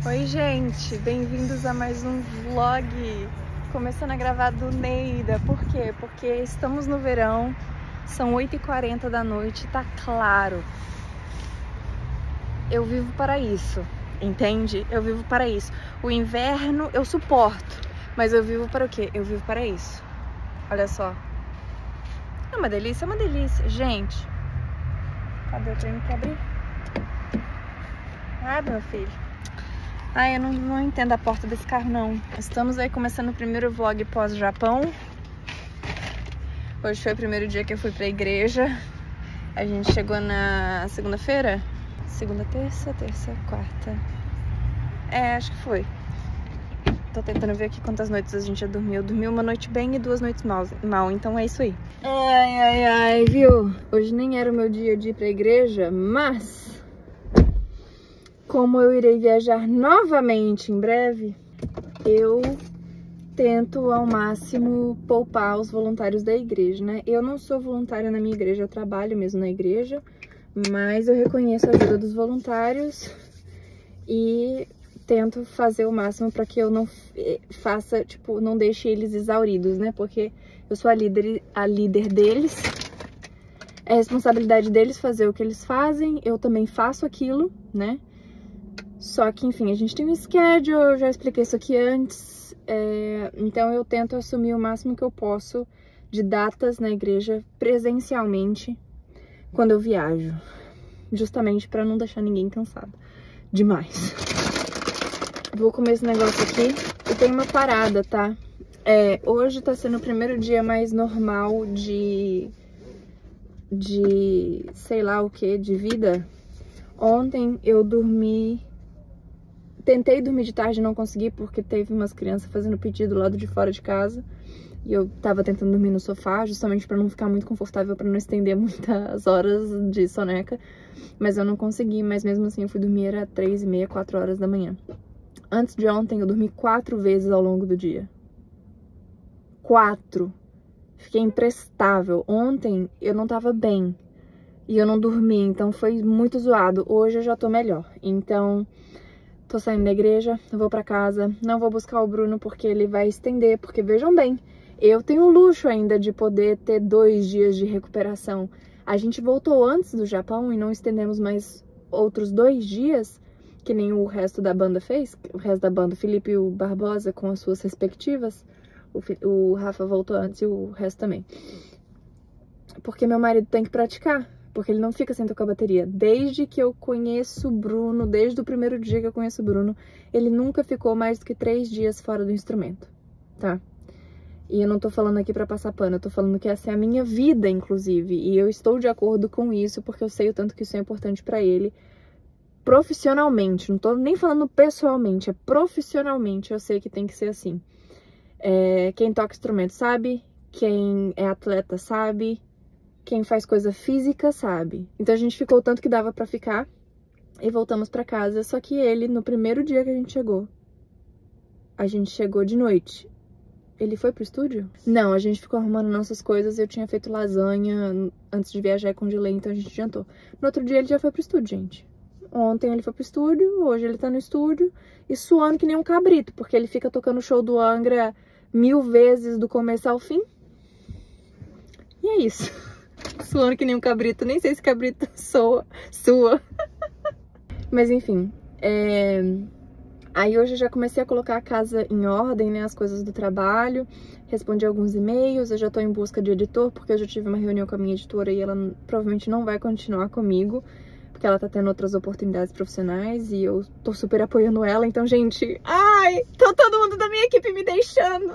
Oi gente, bem-vindos a mais um vlog. Começando a gravar do Neida. Por quê? Porque estamos no verão, são 8h40 da noite, tá claro. Eu vivo para isso, entende? Eu vivo para isso. O inverno eu suporto, mas eu vivo para o quê? Eu vivo para isso. Olha só. É uma delícia, é uma delícia. Gente, cadê o trem pra abrir? Abre, meu filho. Ai, eu não entendo a porta desse carro, não. Estamos aí começando o primeiro vlog pós-Japão. Hoje foi o primeiro dia que eu fui pra igreja. A gente chegou na segunda-feira? Segunda, terça, quarta. Acho que foi. Tô tentando ver aqui quantas noites a gente já dormiu. Eu dormi uma noite bem e 2 noites mal, então é isso aí. Ai, viu? Hoje nem era o meu dia de ir pra igreja, mas... como eu irei viajar novamente em breve, eu tento ao máximo poupar os voluntários da igreja, né? Eu não sou voluntária na minha igreja, eu trabalho mesmo na igreja, mas eu reconheço a ajuda dos voluntários e tento fazer o máximo para que eu não faça, tipo, não deixe eles exauridos, né? Porque eu sou a líder deles, é responsabilidade deles fazer o que eles fazem, eu também faço aquilo, né? Só que, enfim, a gente tem um schedule, eu já expliquei isso aqui antes, então eu tento assumir o máximo que eu posso de datas na igreja presencialmente quando eu viajo, justamente para não deixar ninguém cansado demais. Vou comer esse negócio aqui e tem uma parada, tá? Hoje tá sendo o primeiro dia mais normal de sei lá o que, de vida. Ontem eu tentei dormir de tarde e não consegui porque teve umas crianças fazendo pedido do lado de fora de casa. E eu tava tentando dormir no sofá, justamente pra não ficar muito confortável, pra não estender muitas horas de soneca. Mas eu não consegui, mas mesmo assim eu fui dormir, era 3h30, 4 horas da manhã. Antes de ontem eu dormi 4 vezes ao longo do dia. 4! Fiquei imprestável. Ontem eu não tava bem e eu não dormi, então foi muito zoado. Hoje eu já tô melhor, então... tô saindo da igreja, vou pra casa, não vou buscar o Bruno porque ele vai estender, porque vejam bem, eu tenho o luxo ainda de poder ter 2 dias de recuperação. A gente voltou antes do Japão e não estendemos mais outros 2 dias, que nem o resto da banda fez, o resto da banda, Felipe e o Barbosa com as suas respectivas, o Rafa voltou antes e o resto também. Porque meu marido tem que praticar. Porque ele não fica sem tocar bateria. Desde que eu conheço o Bruno, desde o primeiro dia que eu conheço o Bruno, ele nunca ficou mais do que 3 dias fora do instrumento, tá? E eu não tô falando aqui pra passar pano, eu tô falando que essa é a minha vida, inclusive. E eu estou de acordo com isso, porque eu sei o tanto que isso é importante pra ele. Profissionalmente, não tô nem falando pessoalmente, é profissionalmente, eu sei que tem que ser assim. Quem toca instrumento sabe, quem é atleta sabe... quem faz coisa física sabe. Então a gente ficou o tanto que dava pra ficar e voltamos pra casa. Só que ele, no primeiro dia que a gente chegou de noite. Ele foi pro estúdio? Não, a gente ficou arrumando nossas coisas. Eu tinha feito lasanha antes de viajar e congelei, então a gente jantou. No outro dia ele já foi pro estúdio, gente. Ontem ele foi pro estúdio, hoje ele tá no estúdio e suando que nem um cabrito, porque ele fica tocando o show do Angra 1000 vezes do começo ao fim. E é isso. Suando que nem um cabrito, nem sei se cabrito sua. Mas enfim, aí hoje eu já comecei a colocar a casa em ordem, né, as coisas do trabalho, respondi alguns e-mails, eu já tô em busca de editor, porque eu já tive uma reunião com a minha editora e ela provavelmente não vai continuar comigo, porque ela tá tendo outras oportunidades profissionais e eu tô super apoiando ela, então, gente, tá todo mundo da minha equipe me deixando.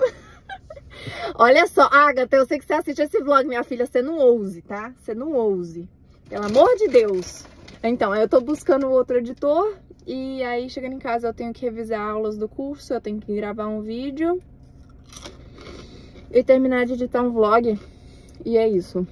Olha só, Agatha, eu sei que você assiste esse vlog, minha filha, você não ouse, tá? Você não ouse. Pelo amor de Deus. Então, eu tô buscando outro editor e aí, chegando em casa, eu tenho que revisar aulas do curso, eu tenho que gravar um vídeo e terminar de editar um vlog. E é isso.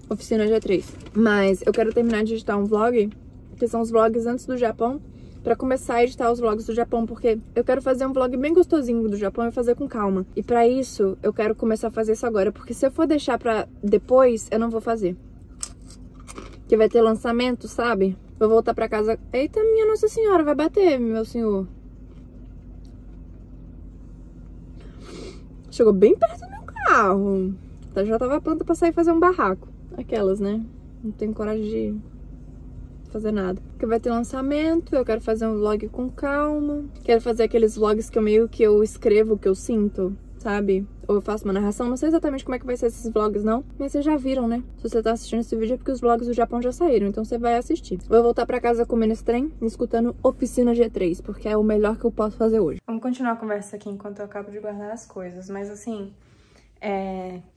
Oficina G3. Mas eu quero terminar de editar um vlog, que são os vlogs antes do Japão, pra começar a editar os vlogs do Japão, porque eu quero fazer um vlog bem gostosinho do Japão e fazer com calma. E pra isso, eu quero começar a fazer isso agora, porque se eu for deixar pra depois, eu não vou fazer. que vai ter lançamento, sabe? Vou voltar pra casa. Eita, minha Nossa Senhora, vai bater, meu senhor. Chegou bem perto do meu carro. Já tava pronta pra sair fazer um barraco. Aquelas, né? Não tenho coragem de fazer nada. Porque vai ter lançamento, eu quero fazer um vlog com calma. Quero fazer aqueles vlogs que eu escrevo o que eu sinto, sabe? Ou eu faço uma narração. Não sei exatamente como é que vai ser esses vlogs, não. Mas vocês já viram, né? Se você tá assistindo esse vídeo é porque os vlogs do Japão já saíram. Então você vai assistir. Vou voltar pra casa comendo esse trem e escutando Oficina G3. Porque é o melhor que eu posso fazer hoje. Vamos continuar a conversa aqui enquanto eu acabo de guardar as coisas. Mas assim,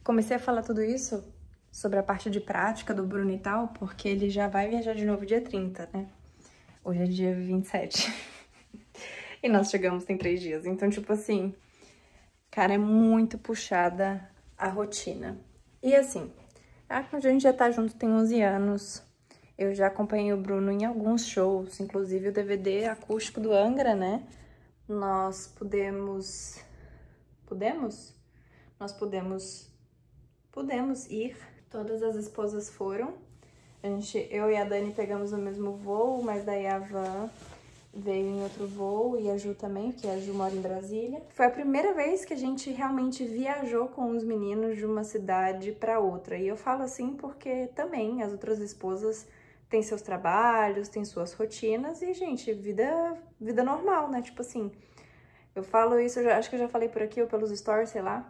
comecei a falar tudo isso sobre a parte de prática do Bruno e tal, porque ele já vai viajar de novo dia 30, né? Hoje é dia 27. E nós chegamos tem 3 dias. Então, tipo assim, cara, é muito puxada a rotina. E assim, a gente já tá junto tem 11 anos. Eu já acompanhei o Bruno em alguns shows, inclusive o DVD acústico do Angra, né? Nós podemos ir. Todas as esposas foram. Eu e a Dani pegamos o mesmo voo, mas daí a Van veio em outro voo e a Ju também, porque a Ju mora em Brasília. Foi a primeira vez que a gente realmente viajou com os meninos de uma cidade para outra. E eu falo assim porque também as outras esposas têm seus trabalhos, têm suas rotinas e, gente, vida normal, né? Tipo assim, eu falo isso, acho que eu já falei por aqui ou pelos stories, sei lá.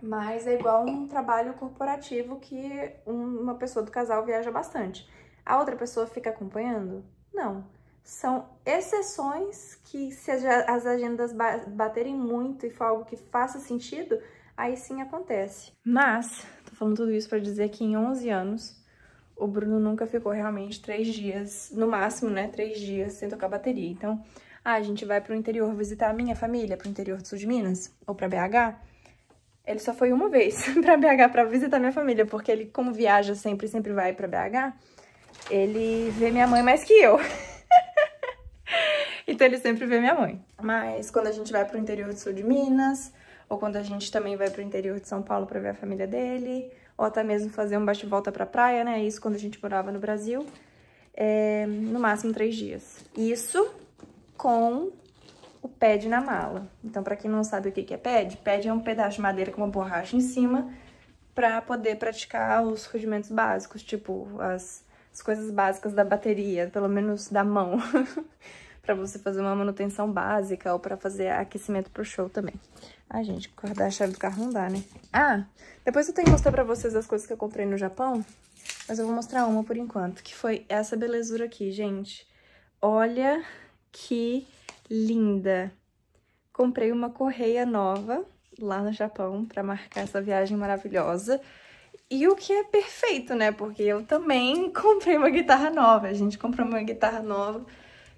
Mas é igual um trabalho corporativo que uma pessoa do casal viaja bastante. A outra pessoa fica acompanhando? Não. São exceções que, se as agendas baterem muito e for algo que faça sentido, aí sim acontece. Mas, tô falando tudo isso pra dizer que em 11 anos, o Bruno nunca ficou realmente 3 dias, no máximo, né, 3 dias sem tocar bateria. Então, a gente vai pro interior visitar a minha família, pro interior do sul de Minas, ou pra BH. Ele só foi uma vez pra BH pra visitar minha família, porque ele, como viaja sempre vai pra BH, ele vê minha mãe mais que eu. Então ele sempre vê minha mãe. Mas quando a gente vai pro interior do sul de Minas, ou quando a gente também vai pro interior de São Paulo pra ver a família dele, ou até mesmo fazer um bate-volta pra praia, né? Isso quando a gente morava no Brasil, no máximo 3 dias. Isso com o pad na mala. Então, pra quem não sabe o que é pad, pad é um pedaço de madeira com uma borracha em cima pra poder praticar os rudimentos básicos, tipo as coisas básicas da bateria, pelo menos da mão, pra você fazer uma manutenção básica ou pra fazer aquecimento pro show também. Ai, gente, guardar a chave do carro não dá, né? Ah, depois eu tenho que mostrar pra vocês as coisas que eu comprei no Japão, mas eu vou mostrar uma por enquanto, que foi essa belezura aqui, gente. Olha que linda! Comprei uma correia nova lá no Japão pra marcar essa viagem maravilhosa. E o que é perfeito, né? Porque eu também comprei uma guitarra nova. A gente comprou uma guitarra nova,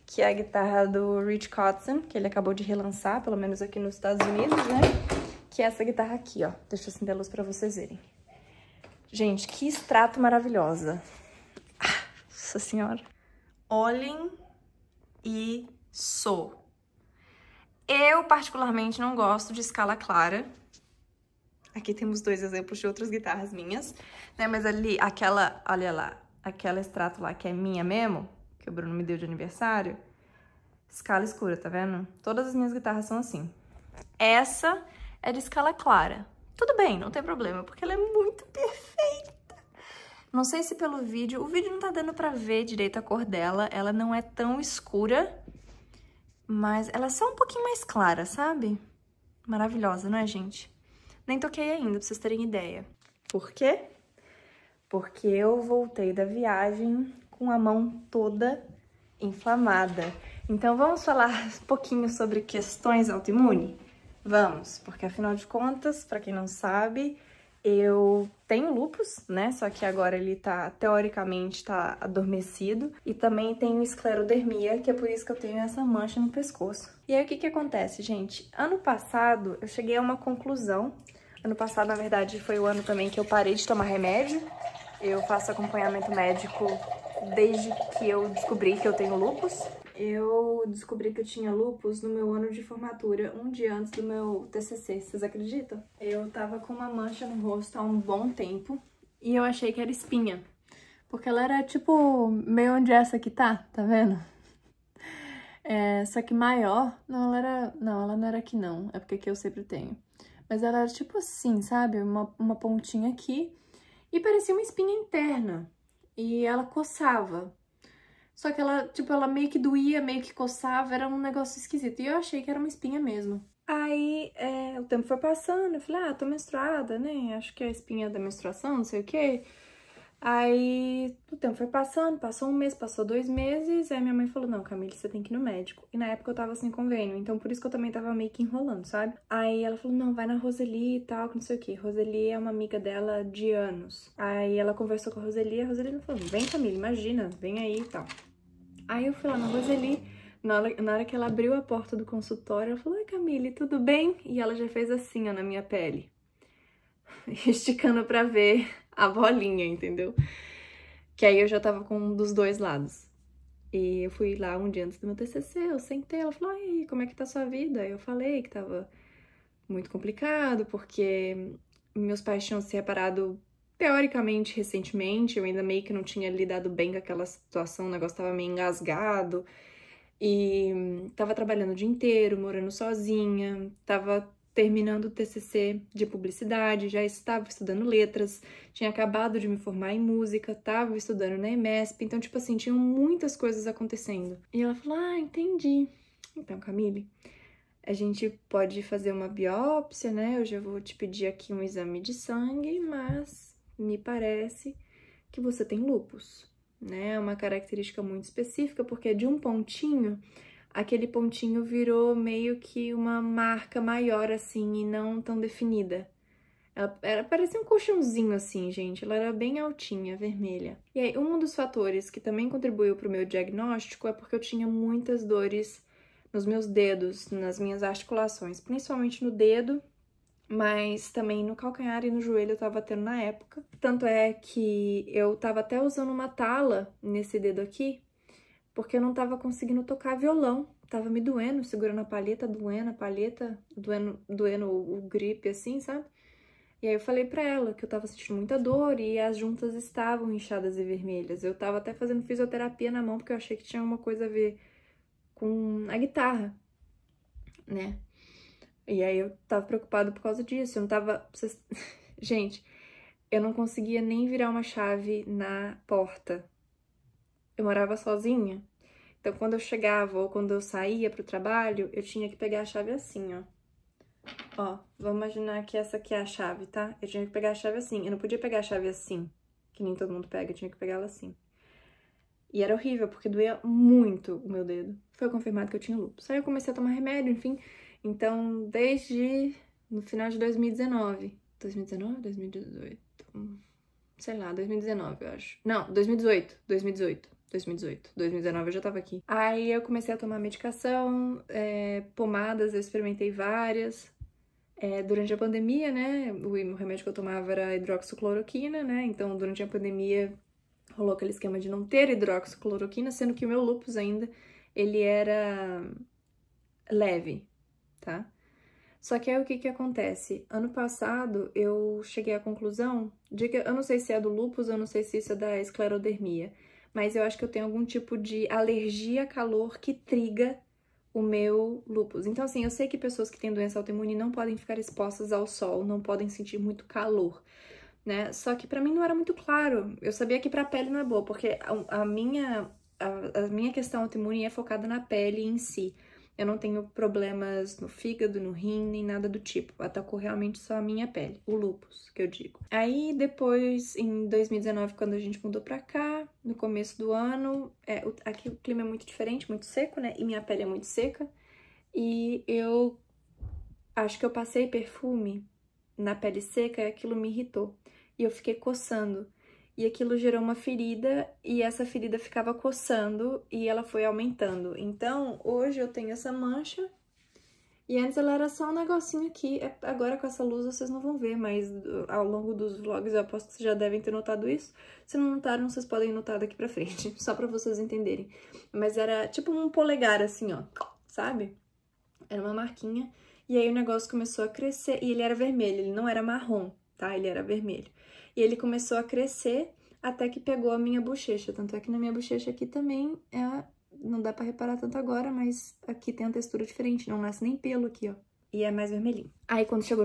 que é a guitarra do Rich Kotzen, que ele acabou de relançar, pelo menos aqui nos Estados Unidos, né? Que é essa guitarra aqui, ó. Deixa eu acender a luz pra vocês verem. Gente, que extrato maravilhosa. Ah, nossa senhora. Olhem isso. Eu, particularmente, não gosto de escala clara. Aqui temos 2 exemplos de outras guitarras minhas, né? Mas ali, olha lá, aquela extrato lá que é minha mesmo, que o Bruno me deu de aniversário, escala escura, tá vendo? Todas as minhas guitarras são assim. Essa é de escala clara. Tudo bem, não tem problema, porque ela é muito perfeita. Não sei se pelo vídeo, o vídeo não tá dando pra ver direito a cor dela, ela não é tão escura, mas ela é só um pouquinho mais clara, sabe? Maravilhosa, não é, gente? Nem toquei ainda, pra vocês terem ideia. Por quê? Porque eu voltei da viagem com a mão toda inflamada. Então, vamos falar um pouquinho sobre questões autoimunes? Vamos, porque afinal de contas, pra quem não sabe, eu tenho lúpus, né? Só que agora ele teoricamente tá adormecido. E também tenho esclerodermia, que é por isso que eu tenho essa mancha no pescoço. E aí, o que que acontece, gente? Ano passado, eu cheguei a uma conclusão. Ano passado, na verdade, foi o ano também que eu parei de tomar remédio. Eu faço acompanhamento médico desde que eu descobri que eu tenho lúpus. Eu descobri que eu tinha lúpus no meu ano de formatura, um dia antes do meu TCC, vocês acreditam? Eu tava com uma mancha no rosto há um bom tempo e eu achei que era espinha, Porque ela era, tipo, meio onde essa aqui tá vendo? Só que maior. Não, ela não era aqui, não. É porque aqui eu sempre tenho. Mas ela era, tipo assim, sabe? Uma pontinha aqui. E parecia uma espinha interna. E ela coçava. Só que ela, tipo, ela meio que doía, meio que coçava. Era um negócio esquisito. E eu achei que era uma espinha mesmo. Aí, o tempo foi passando. Eu falei, tô menstruada, né? Acho que é a espinha da menstruação, não sei o quê. Aí, o tempo foi passando, passou 1 mês, passou 2 meses, aí minha mãe falou, não, Camille, você tem que ir no médico. E na época eu tava sem convênio, então por isso que eu também tava meio que enrolando, sabe? Aí ela falou, não, vai na Roseli e tal, que não sei o quê. Roseli é uma amiga dela de anos. Aí ela conversou com a Roseli falou, vem, Camille, imagina, vem aí e tal. Aí eu fui lá na Roseli, na hora que ela abriu a porta do consultório, ela falou, oi, Camille, tudo bem? E ela já fez assim, ó, na minha pele. Esticando pra ver a bolinha, entendeu? Que aí eu já tava com um dos 2 lados. E eu fui lá um dia antes do meu TCC, eu sentei, ela falou, ai, como é que tá a sua vida? Eu falei que tava muito complicado, porque meus pais tinham se separado teoricamente recentemente, eu ainda meio que não tinha lidado bem com aquela situação, o negócio tava meio engasgado, e tava trabalhando o dia inteiro, morando sozinha, tava terminando o TCC de publicidade, já estava estudando letras, tinha acabado de me formar em música, estava estudando na EMESP, então, tipo assim, tinham muitas coisas acontecendo. E ela falou, entendi. Então, Camille, a gente pode fazer uma biópsia, né? Eu já vou te pedir aqui um exame de sangue, mas me parece que você tem lúpus, né? É uma característica muito específica, porque de um pontinho, aquele pontinho virou meio que uma marca maior, assim, e não tão definida. Parecia um colchãozinho, assim, gente. Ela era bem altinha, vermelha. E aí, um dos fatores que também contribuiu para o meu diagnóstico é porque eu tinha muitas dores nos meus dedos, nas minhas articulações, principalmente no dedo, mas também no calcanhar e no joelho eu tava tendo na época. Tanto é que eu tava até usando uma tala nesse dedo aqui, porque eu não tava conseguindo tocar violão. Tava me doendo, segurando a palheta, doendo a palheta, doendo o grip, assim, sabe? E aí eu falei pra ela que eu tava sentindo muita dor e as juntas estavam inchadas e vermelhas. Eu tava até fazendo fisioterapia na mão, porque eu achei que tinha uma coisa a ver com a guitarra, né? E aí eu tava preocupada por causa disso, eu não tava... Gente, eu não conseguia nem virar uma chave na porta. Eu morava sozinha, então quando eu chegava ou quando eu saía pro trabalho, eu tinha que pegar a chave assim, ó. Ó, vamos imaginar que essa aqui é a chave, tá? Eu tinha que pegar a chave assim, eu não podia pegar a chave assim, que nem todo mundo pega, eu tinha que pegar ela assim. E era horrível, porque doía muito o meu dedo. Foi confirmado que eu tinha lúpus. Aí eu comecei a tomar remédio, enfim. Então, desde no final de 2019... 2019? 2018? Sei lá, 2019, eu acho. Não, 2018. 2019 eu já tava aqui. Aí eu comecei a tomar medicação, pomadas, eu experimentei várias. Durante a pandemia, né, o remédio que eu tomava era hidroxicloroquina, né, então durante a pandemia rolou aquele esquema de não ter hidroxicloroquina, sendo que o meu lúpus ainda, ele era leve, tá? Só que aí o que que acontece? Ano passado eu cheguei à conclusão de que, eu não sei se é do lúpus, eu não sei se isso é da esclerodermia, mas eu acho que eu tenho algum tipo de alergia a calor que triga o meu lúpus. Então, assim, eu sei que pessoas que têm doença autoimune não podem ficar expostas ao sol, não podem sentir muito calor, né? Só que pra mim não era muito claro. Eu sabia que pra pele não é boa, porque a minha questão autoimune é focada na pele em si. Eu não tenho problemas no fígado, no rim, nem nada do tipo. Atacou realmente só a minha pele, o lúpus, que eu digo. Aí depois, em 2019, quando a gente mudou pra cá, no começo do ano, aqui o clima é muito diferente, muito seco, né? E minha pele é muito seca. E eu acho que eu passei perfume na pele seca e aquilo me irritou. E eu fiquei coçando. E aquilo gerou uma ferida, e essa ferida ficava coçando, e ela foi aumentando. Então, hoje eu tenho essa mancha, e antes ela era só um negocinho aqui. Agora com essa luz vocês não vão ver, mas ao longo dos vlogs eu aposto que vocês já devem ter notado isso. Se não notaram, vocês podem notar daqui pra frente, só pra vocês entenderem. Mas era tipo um polegar assim, ó, sabe? Era uma marquinha, e aí o negócio começou a crescer, e ele era vermelho, ele não era marrom, tá? Ele era vermelho. E ele começou a crescer até que pegou a minha bochecha. Tanto é que na minha bochecha aqui também não dá pra reparar tanto agora, mas aqui tem uma textura diferente, não nasce nem pelo aqui, ó. E é mais vermelhinho. Aí quando chegou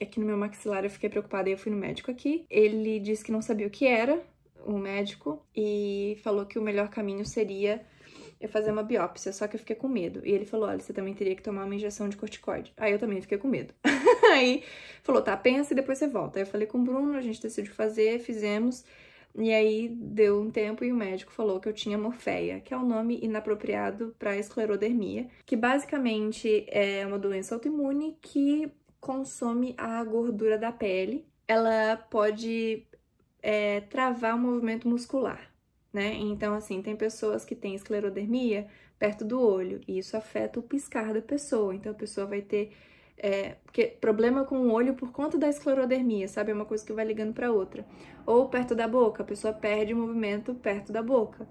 aqui no meu maxilar, eu fiquei preocupada e eu fui no médico aqui. Ele disse que não sabia o que era, o médico, e falou que o melhor caminho seria eu fazer uma biópsia, só que eu fiquei com medo. E ele falou, olha, você também teria que tomar uma injeção de corticoide. Aí eu também fiquei com medo. Aí falou, tá, pensa e depois você volta. Aí eu falei com o Bruno, a gente decidiu fazer, fizemos. E aí deu um tempo e o médico falou que eu tinha morféia, que é um nome inapropriado para esclerodermia, que basicamente é uma doença autoimune que consome a gordura da pele. Ela pode travar o movimento muscular, né? Então, assim, tem pessoas que têm esclerodermia perto do olho, e isso afeta o piscar da pessoa. Então, a pessoa vai ter problema com o olho por conta da esclerodermia, sabe? É uma coisa que vai ligando para outra. Ou perto da boca, a pessoa perde movimento perto da boca,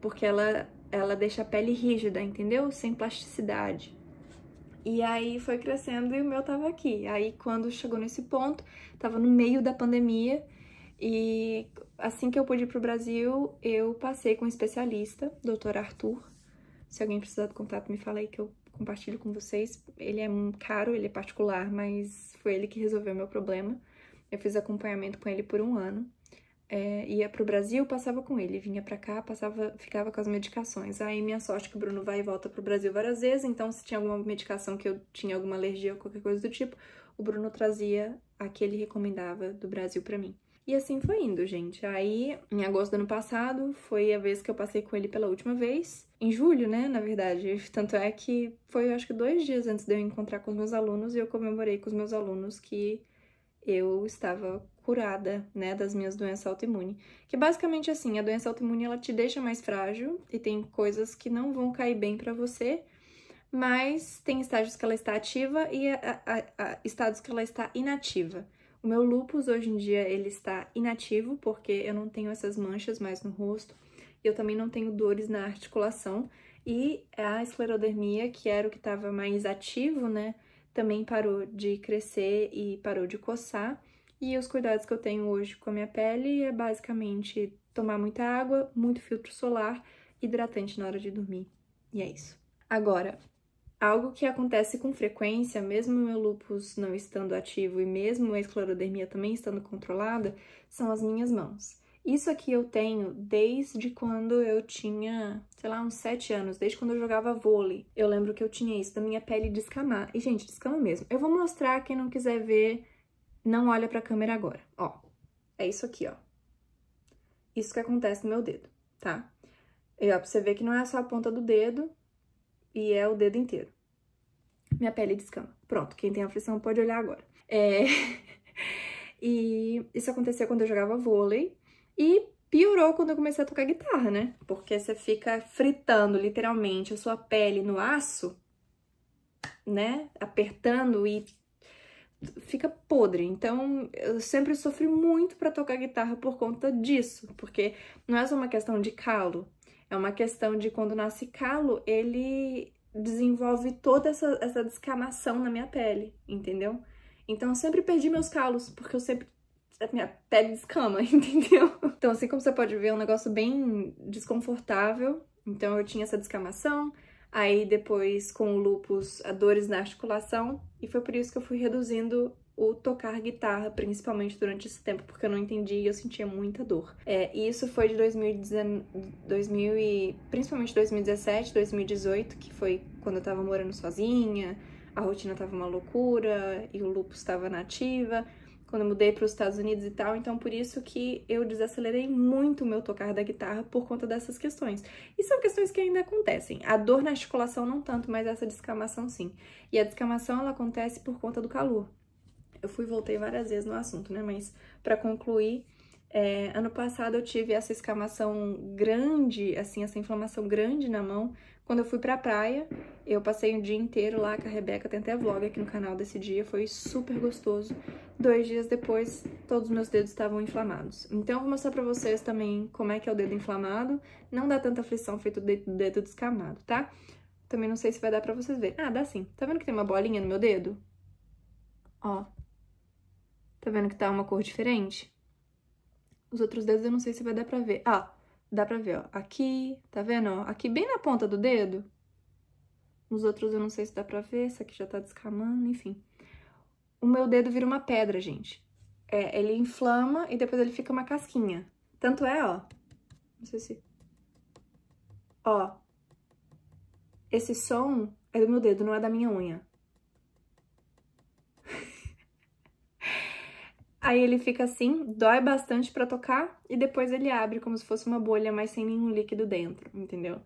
porque ela deixa a pele rígida, entendeu? Sem plasticidade. E aí foi crescendo e o meu tava aqui. Aí quando chegou nesse ponto, tava no meio da pandemia e assim que eu pude ir pro Brasil, eu passei com um especialista, Dr. Arthur. Se alguém precisar do contato, me fala aí que eu compartilho com vocês. Ele é caro, ele é particular, mas foi ele que resolveu o meu problema. Eu fiz acompanhamento com ele por 1 ano. Ia pro Brasil, passava com ele, vinha pra cá, ficava com as medicações. Aí minha sorte que o Bruno vai e volta pro Brasil várias vezes, então se tinha alguma medicação que eu tinha alguma alergia ou qualquer coisa do tipo, o Bruno trazia a que ele recomendava do Brasil pra mim. E assim foi indo, gente. Aí, em agosto do ano passado, foi a vez que eu passei com ele pela última vez. Em julho, né, na verdade. Tanto é que foi, acho que 2 dias antes de eu encontrar com os meus alunos, e eu comemorei com os meus alunos que eu estava curada, né, das minhas doenças autoimunes. Que basicamente assim, a doença autoimune, ela te deixa mais frágil e tem coisas que não vão cair bem pra você, mas tem estágios que ela está ativa e estados que ela está inativa. O meu lúpus, hoje em dia, ele está inativo, porque eu não tenho essas manchas mais no rosto, eu também não tenho dores na articulação, e a esclerodermia, que era o que estava mais ativo, né, também parou de crescer e parou de coçar. E os cuidados que eu tenho hoje com a minha pele é basicamente tomar muita água, muito filtro solar, hidratante na hora de dormir. E é isso. Agora, algo que acontece com frequência, mesmo o meu lúpus não estando ativo e mesmo a esclerodermia também estando controlada, são as minhas mãos. Isso aqui eu tenho desde quando eu tinha, sei lá, uns 7 anos, desde quando eu jogava vôlei. Eu lembro que eu tinha isso, da minha pele descamar. E, gente, descama mesmo. Eu vou mostrar, quem não quiser ver, não olha pra câmera agora. Ó, é isso aqui, ó. Isso que acontece no meu dedo, tá? E, ó, pra você ver que não é só a ponta do dedo, e é o dedo inteiro. Minha pele descama. Pronto, quem tem aflição pode olhar agora. E isso aconteceu quando eu jogava vôlei. E piorou quando eu comecei a tocar guitarra, né? Porque você fica fritando, literalmente, a sua pele no aço, né? Apertando e fica podre. Então, eu sempre sofri muito pra tocar guitarra por conta disso. Porque não é só uma questão de calo. É uma questão de quando nasce calo, ele desenvolve toda essa descamação na minha pele, entendeu? Então, eu sempre perdi meus calos, porque a minha pele descama, entendeu? Então, assim como você pode ver, é um negócio bem desconfortável. Então, eu tinha essa descamação, aí depois, com o lúpus, dores na articulação, e foi por isso que eu fui reduzindo o tocar guitarra, principalmente durante esse tempo, porque eu não entendi e eu sentia muita dor. E isso foi de principalmente 2017, 2018, que foi quando eu tava morando sozinha, a rotina tava uma loucura e o lúpus tava nativa, quando eu mudei para os Estados Unidos e tal, então por isso que eu desacelerei muito o meu tocar da guitarra por conta dessas questões. E são questões que ainda acontecem. A dor na articulação não tanto, mas essa descamação sim. E a descamação, ela acontece por conta do calor. Eu fui e voltei várias vezes no assunto, né? Mas para concluir, ano passado eu tive essa escamação grande, assim, essa inflamação grande na mão. Quando eu fui pra praia, eu passei um dia inteiro lá com a Rebeca, tem até vlog aqui no canal desse dia, foi super gostoso. 2 dias depois, todos os meus dedos estavam inflamados. Então eu vou mostrar pra vocês também como é que é o dedo inflamado. Não dá tanta aflição feito o dedo descamado, tá? Também não sei se vai dar pra vocês verem. Ah, dá sim. Tá vendo que tem uma bolinha no meu dedo? Ó. Tá vendo que tá uma cor diferente? Os outros dedos eu não sei se vai dar pra ver. Ah, dá pra ver, ó. Aqui, tá vendo, ó? Aqui bem na ponta do dedo. Nos outros eu não sei se dá pra ver, esse aqui já tá descamando, enfim. O meu dedo vira uma pedra, gente. Ele inflama e depois ele fica uma casquinha. Tanto é, ó. Não sei se... Ó. Esse som é do meu dedo, não é da minha unha. Aí ele fica assim, dói bastante pra tocar e depois ele abre como se fosse uma bolha, mas sem nenhum líquido dentro, entendeu?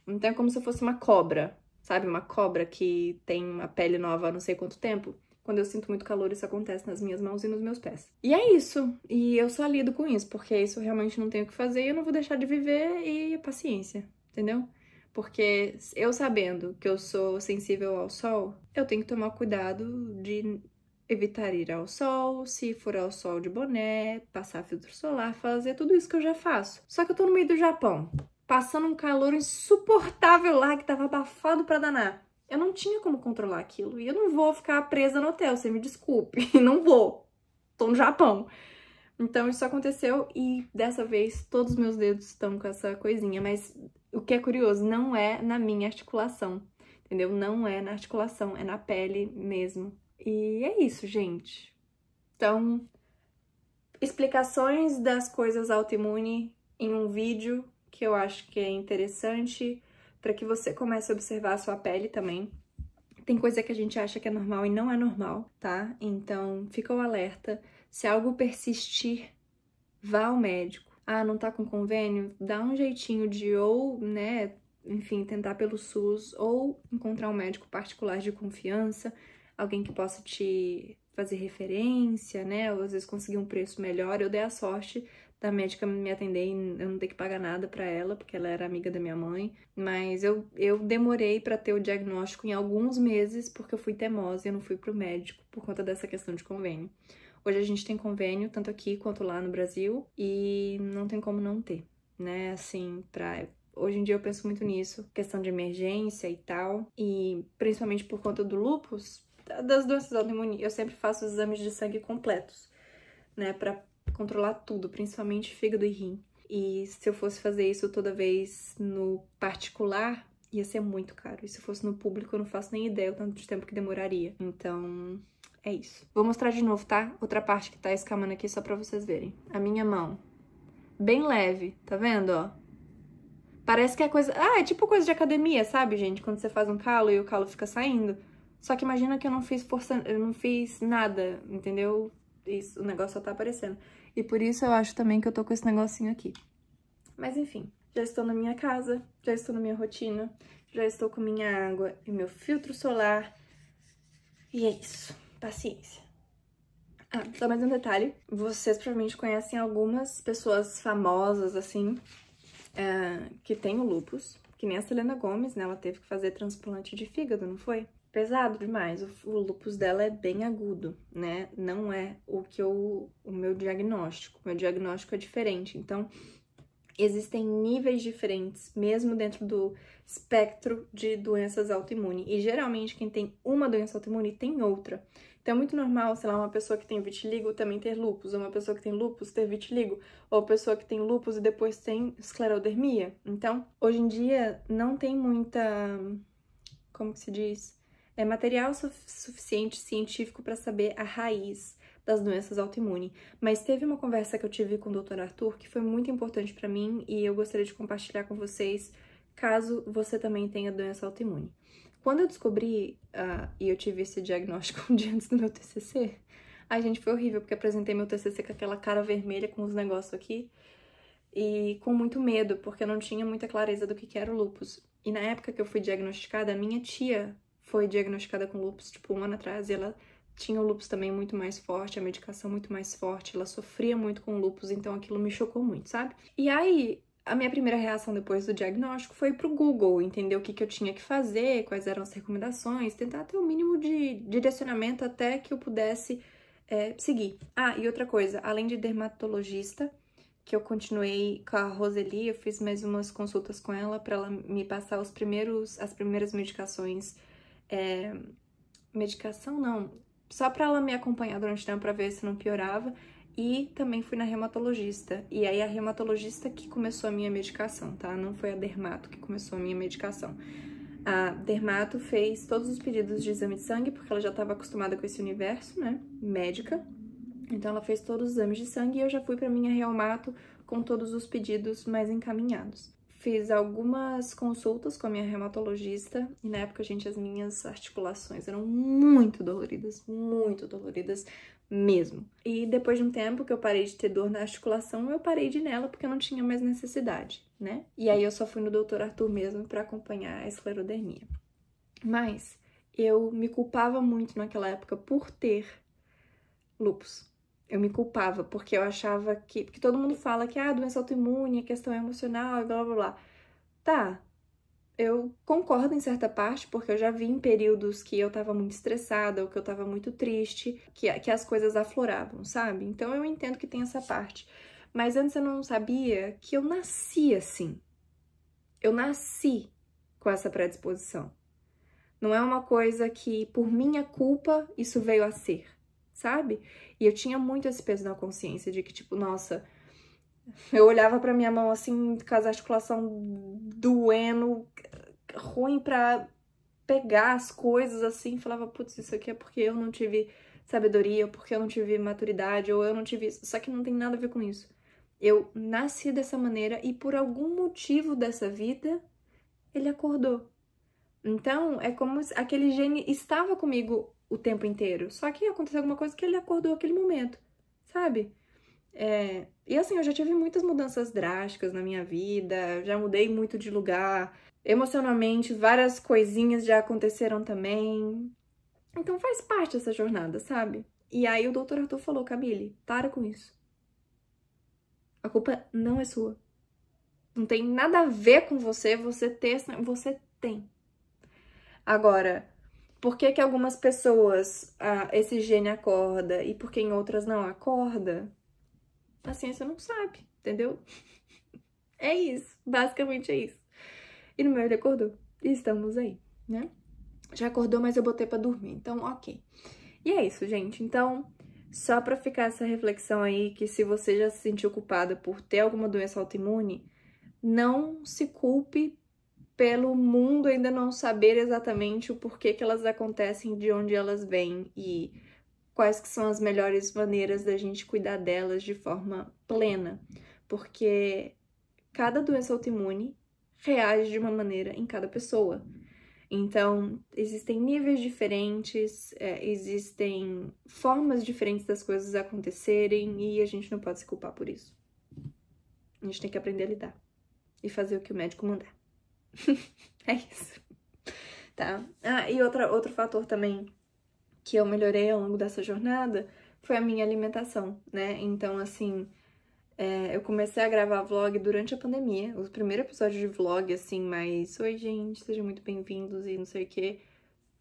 Então é como se fosse uma cobra, sabe? Uma cobra que tem uma pele nova há não sei quanto tempo. Quando eu sinto muito calor, isso acontece nas minhas mãos e nos meus pés. E é isso. E eu só lido com isso, porque isso eu realmente não tenho o que fazer e eu não vou deixar de viver e paciência, entendeu? Porque eu sabendo que eu sou sensível ao sol, eu tenho que tomar cuidado de evitar ir ao sol, se for ao sol de boné, passar filtro solar, fazer tudo isso que eu já faço. Só que eu tô no meio do Japão, passando um calor insuportável lá, que tava abafado pra danar. Eu não tinha como controlar aquilo. E eu não vou ficar presa no hotel, você me desculpe. Não vou. Tô no Japão. Então isso aconteceu e dessa vez todos os meus dedos estão com essa coisinha. Mas o que é curioso, não é na minha articulação, entendeu? Não é na articulação, é na pele mesmo. E é isso, gente. Então, explicações das coisas autoimune em um vídeo que eu acho que é interessante para que você comece a observar a sua pele também. Tem coisa que a gente acha que é normal e não é normal, tá? Então, fica o alerta. Se algo persistir, vá ao médico. Ah, não tá com convênio? Dá um jeitinho de ou, né, enfim, tentar pelo SUS ou encontrar um médico particular de confiança, alguém que possa te fazer referência, né, ou às vezes conseguir um preço melhor. Eu dei a sorte da médica me atender e eu não ter que pagar nada pra ela, porque ela era amiga da minha mãe, mas eu demorei pra ter o diagnóstico em alguns meses, porque eu fui teimosa e eu não fui pro médico por conta dessa questão de convênio. Hoje a gente tem convênio, tanto aqui quanto lá no Brasil, e não tem como não ter, né, assim, Hoje em dia eu penso muito nisso, questão de emergência e tal, e principalmente por conta do lúpus, das doenças autoimunes, eu sempre faço os exames de sangue completos, né, pra controlar tudo, principalmente fígado e rim. E se eu fosse fazer isso toda vez no particular, ia ser muito caro. E se fosse no público, eu não faço nem ideia o tanto de tempo que demoraria. Então, é isso. Vou mostrar de novo, tá? Outra parte que tá escamando aqui só pra vocês verem. A minha mão. Bem leve, tá vendo, ó? Parece que é coisa... Ah, é tipo coisa de academia, sabe, gente? Quando você faz um calo e o calo fica saindo. Só que imagina que eu não fiz força... Eu não fiz nada, entendeu? Isso, o negócio só tá aparecendo. E por isso eu acho também que eu tô com esse negocinho aqui. Mas enfim, já estou na minha casa, já estou na minha rotina, já estou com minha água e meu filtro solar. E é isso, paciência. Ah, só mais um detalhe. Vocês provavelmente conhecem algumas pessoas famosas, assim, que têm o lúpus. Que nem a Selena Gomez, né? Ela teve que fazer transplante de fígado, não foi? Pesado demais. O lúpus dela é bem agudo, né? Não é o meu diagnóstico. O meu diagnóstico é diferente. Então, existem níveis diferentes, mesmo dentro do espectro de doenças autoimunes. E geralmente quem tem uma doença autoimune tem outra. Então é muito normal, sei lá, uma pessoa que tem vitiligo também ter lúpus, ou uma pessoa que tem lúpus ter vitiligo, ou pessoa que tem lúpus e depois tem esclerodermia. Então, hoje em dia não tem muita, como que se diz? Material suficiente científico para saber a raiz das doenças autoimunes. Mas teve uma conversa que eu tive com o Dr. Arthur que foi muito importante para mim e eu gostaria de compartilhar com vocês, caso você também tenha doença autoimune. Quando eu descobri, e eu tive esse diagnóstico um dia antes do meu TCC, ai gente, foi horrível, porque apresentei meu TCC com aquela cara vermelha, com os negócios aqui, e com muito medo, porque eu não tinha muita clareza do que era o lúpus. E na época que eu fui diagnosticada, a minha tia foi diagnosticada com lúpus, tipo, um ano atrás, e ela tinha o lúpus também muito mais forte, a medicação muito mais forte, ela sofria muito com lúpus, então aquilo me chocou muito, sabe? E aí, a minha primeira reação depois do diagnóstico foi pro Google, entender o que eu tinha que fazer, quais eram as recomendações, tentar ter o mínimo de direcionamento até que eu pudesse seguir. Ah, e outra coisa, além de dermatologista, que eu continuei com a Roseli, eu fiz mais umas consultas com ela para ela me passar as primeiras medicações. Medicação não, só para ela me acompanhar durante o tempo para ver se não piorava. e também fui na reumatologista. E aí a reumatologista que começou a minha medicação, tá? Não foi a dermato que começou a minha medicação. A dermato fez todos os pedidos de exame de sangue, porque ela já estava acostumada com esse universo, né, médica. Então ela fez todos os exames de sangue e eu já fui para minha reumato com todos os pedidos mais encaminhados. Fiz algumas consultas com a minha reumatologista e na época, gente, as minhas articulações eram muito doloridas mesmo. E depois de um tempo que eu parei de ter dor na articulação, eu parei de ir nela porque eu não tinha mais necessidade, né? E aí eu só fui no Dr. Arthur mesmo para acompanhar a esclerodermia. Mas eu me culpava muito naquela época por ter lúpus. Eu me culpava, porque eu achava que... Porque todo mundo fala que, doença autoimune, questão emocional, blá, blá, blá. Tá, eu concordo em certa parte, porque eu já vi em períodos que eu tava muito estressada, ou que eu tava muito triste, que as coisas afloravam, sabe? Então eu entendo que tem essa parte. Mas antes eu não sabia que eu nasci assim. Eu nasci com essa predisposição. Não é uma coisa que, por minha culpa, isso veio a ser, sabe? E eu tinha muito esse peso na consciência de que, tipo, nossa, eu olhava pra minha mão assim, com as articulações doendo, ruim pra pegar as coisas assim, falava, putz, isso aqui é porque eu não tive sabedoria, ou porque eu não tive maturidade, ou eu não tive isso. Só que não tem nada a ver com isso. Eu nasci dessa maneira e por algum motivo dessa vida, ele acordou. Então, é como se aquele gene estava comigo o tempo inteiro. Só que aconteceu alguma coisa que ele acordou naquele momento, sabe? E assim, eu já tive muitas mudanças drásticas na minha vida, já mudei muito de lugar. Emocionalmente, várias coisinhas já aconteceram também. Então faz parte dessa jornada, sabe? E aí o Dr. Arthur falou, Camille, para com isso. A culpa não é sua. Não tem nada a ver com você ter, você tem. Agora, por que que algumas pessoas esse gene acorda e por que em outras não acorda? A ciência não sabe, entendeu? É isso, basicamente é isso. E no meu ele acordou. E estamos aí, né? Já acordou, mas eu botei pra dormir, então ok. E é isso, gente. Então, só pra ficar essa reflexão aí, que se você já se sentiu culpada por ter alguma doença autoimune, não se culpe pelo mundo ainda não saber exatamente o porquê que elas acontecem, de onde elas vêm e quais que são as melhores maneiras da gente cuidar delas de forma plena. Porque cada doença autoimune reage de uma maneira em cada pessoa. Então, existem níveis diferentes, existem formas diferentes das coisas acontecerem e a gente não pode se culpar por isso. A gente tem que aprender a lidar e fazer o que o médico mandar. É isso. Tá? E outro fator também que eu melhorei ao longo dessa jornada foi a minha alimentação, né? Então, assim, eu comecei a gravar vlog durante a pandemia. O primeiro episódio de vlog, assim, mais... Oi, gente, sejam muito bem-vindos e não sei o que,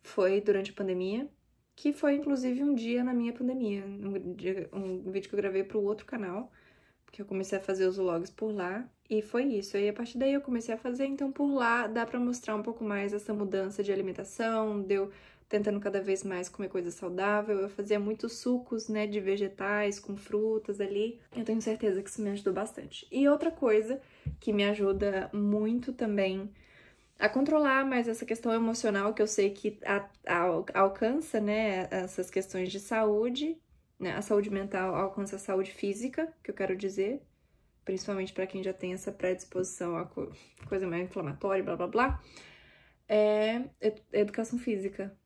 foi durante a pandemia. Que foi, inclusive, um dia na minha pandemia. Um vídeo que eu gravei pro outro canal, porque eu comecei a fazer os vlogs por lá. E foi isso. Aí, a partir daí, eu comecei a fazer. Então, por lá, dá pra mostrar um pouco mais essa mudança de alimentação, deu tentando cada vez mais comer coisa saudável. Eu fazia muitos sucos, né, de vegetais com frutas ali. Eu tenho certeza que isso me ajudou bastante. E outra coisa que me ajuda muito também a controlar mais essa questão emocional, que eu sei que alcança, né, essas questões de saúde, né, a saúde mental alcança a saúde física, que eu quero dizer, principalmente para quem já tem essa predisposição a coisa mais inflamatória, blá, blá, blá, é educação física.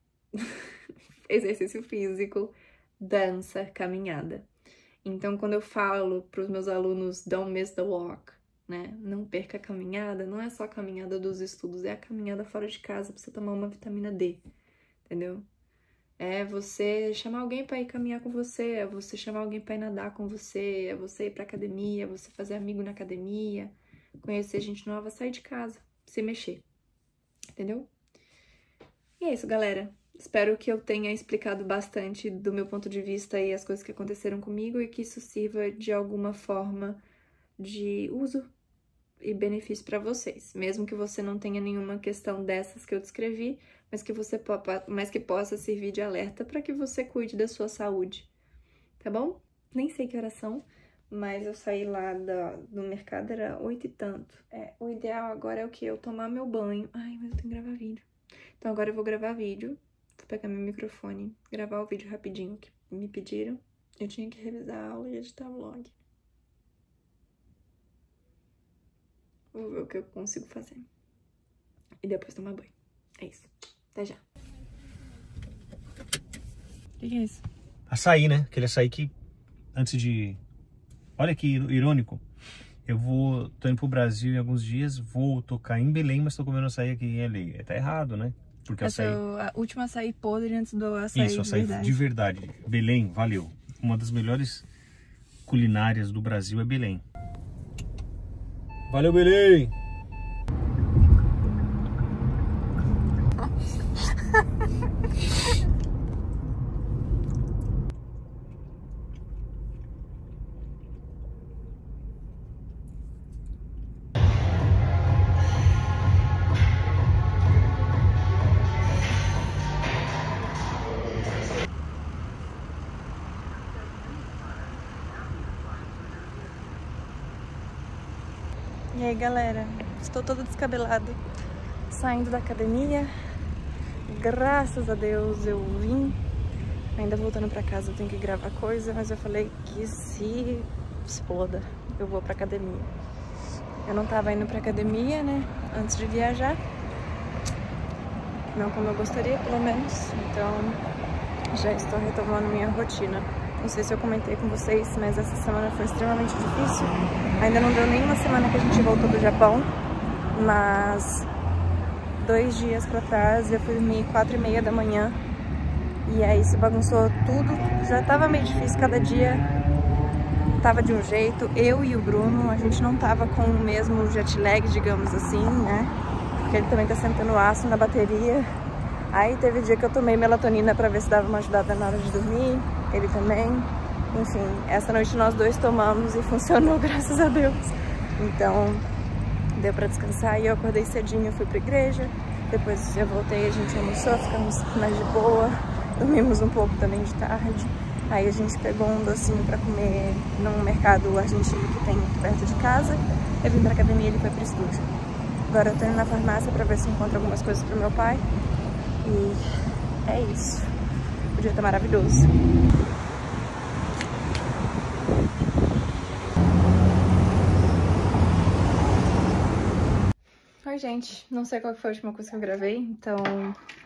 Exercício físico, dança, caminhada. Então, quando eu falo para os meus alunos don't miss the walk, né? Não perca a caminhada, não é só a caminhada dos estudos, é a caminhada fora de casa para você tomar uma vitamina D, entendeu? É você chamar alguém para ir caminhar com você, é você chamar alguém para ir nadar com você, é você ir pra academia, é você fazer amigo na academia, conhecer gente nova, sair de casa, se mexer, entendeu? E é isso, galera. Espero que eu tenha explicado bastante do meu ponto de vista e as coisas que aconteceram comigo e que isso sirva de alguma forma de uso e benefício para vocês. Mesmo que você não tenha nenhuma questão dessas que eu descrevi, mas que possa servir de alerta para que você cuide da sua saúde, tá bom? nem sei que horas são, mas eu saí lá do mercado, era 8 e tanto. O ideal agora é o quê? Eu tomar meu banho. Ai, mas eu tenho que gravar vídeo. Então agora eu vou gravar vídeo, vou pegar meu microfone, gravar o vídeo rapidinho que me pediram. Eu tinha que revisar a aula e editar vlog. Vou ver o que eu consigo fazer. E depois tomar banho. É isso. Até já. O que é isso? Açaí, né? Aquele açaí que antes de... Olha que irônico. Tô indo pro Brasil em alguns dias, vou tocar em Belém, mas tô comendo açaí aqui em LA. Tá errado, né? Porque Essa açaí... é a última açaí podre antes do açaí Isso, açaí de verdade. Belém, valeu. Uma das melhores culinárias do Brasil é Belém. Valeu, Belém! E aí, galera, estou toda descabelada, saindo da academia. Graças a Deus eu vim. Ainda voltando pra casa eu tenho que gravar coisa, mas eu falei que se exploda, eu vou pra academia. Eu não tava indo pra academia, né, antes de viajar. Não como eu gostaria, pelo menos. Então, já estou retomando minha rotina. Não sei se eu comentei com vocês, mas essa semana foi extremamente difícil. Ainda não deu nenhuma semana que a gente voltou do Japão, mas 2 dias pra trás eu fui dormir 4h30 da manhã. E aí se bagunçou tudo. Já tava meio difícil, cada dia tava de um jeito. Eu e o Bruno, a gente não tava com o mesmo jet lag, digamos assim, né? Porque ele também tá sentando aço na bateria. Aí teve dia que eu tomei melatonina pra ver se dava uma ajudada na hora de dormir. Ele também. Enfim, essa noite nós dois tomamos e funcionou, graças a Deus. Então, deu pra descansar e eu acordei cedinho, fui pra igreja. Depois eu voltei, a gente almoçou, ficamos mais de boa. Dormimos um pouco também de tarde. Aí a gente pegou um docinho pra comer num mercado argentino que tem muito perto de casa. Eu vim pra academia e ele foi pro estúdio. Agora eu tô indo na farmácia pra ver se encontro algumas coisas pro meu pai. E é isso. O dia tá maravilhoso. Oi, gente. Não sei qual foi a última coisa que eu gravei, então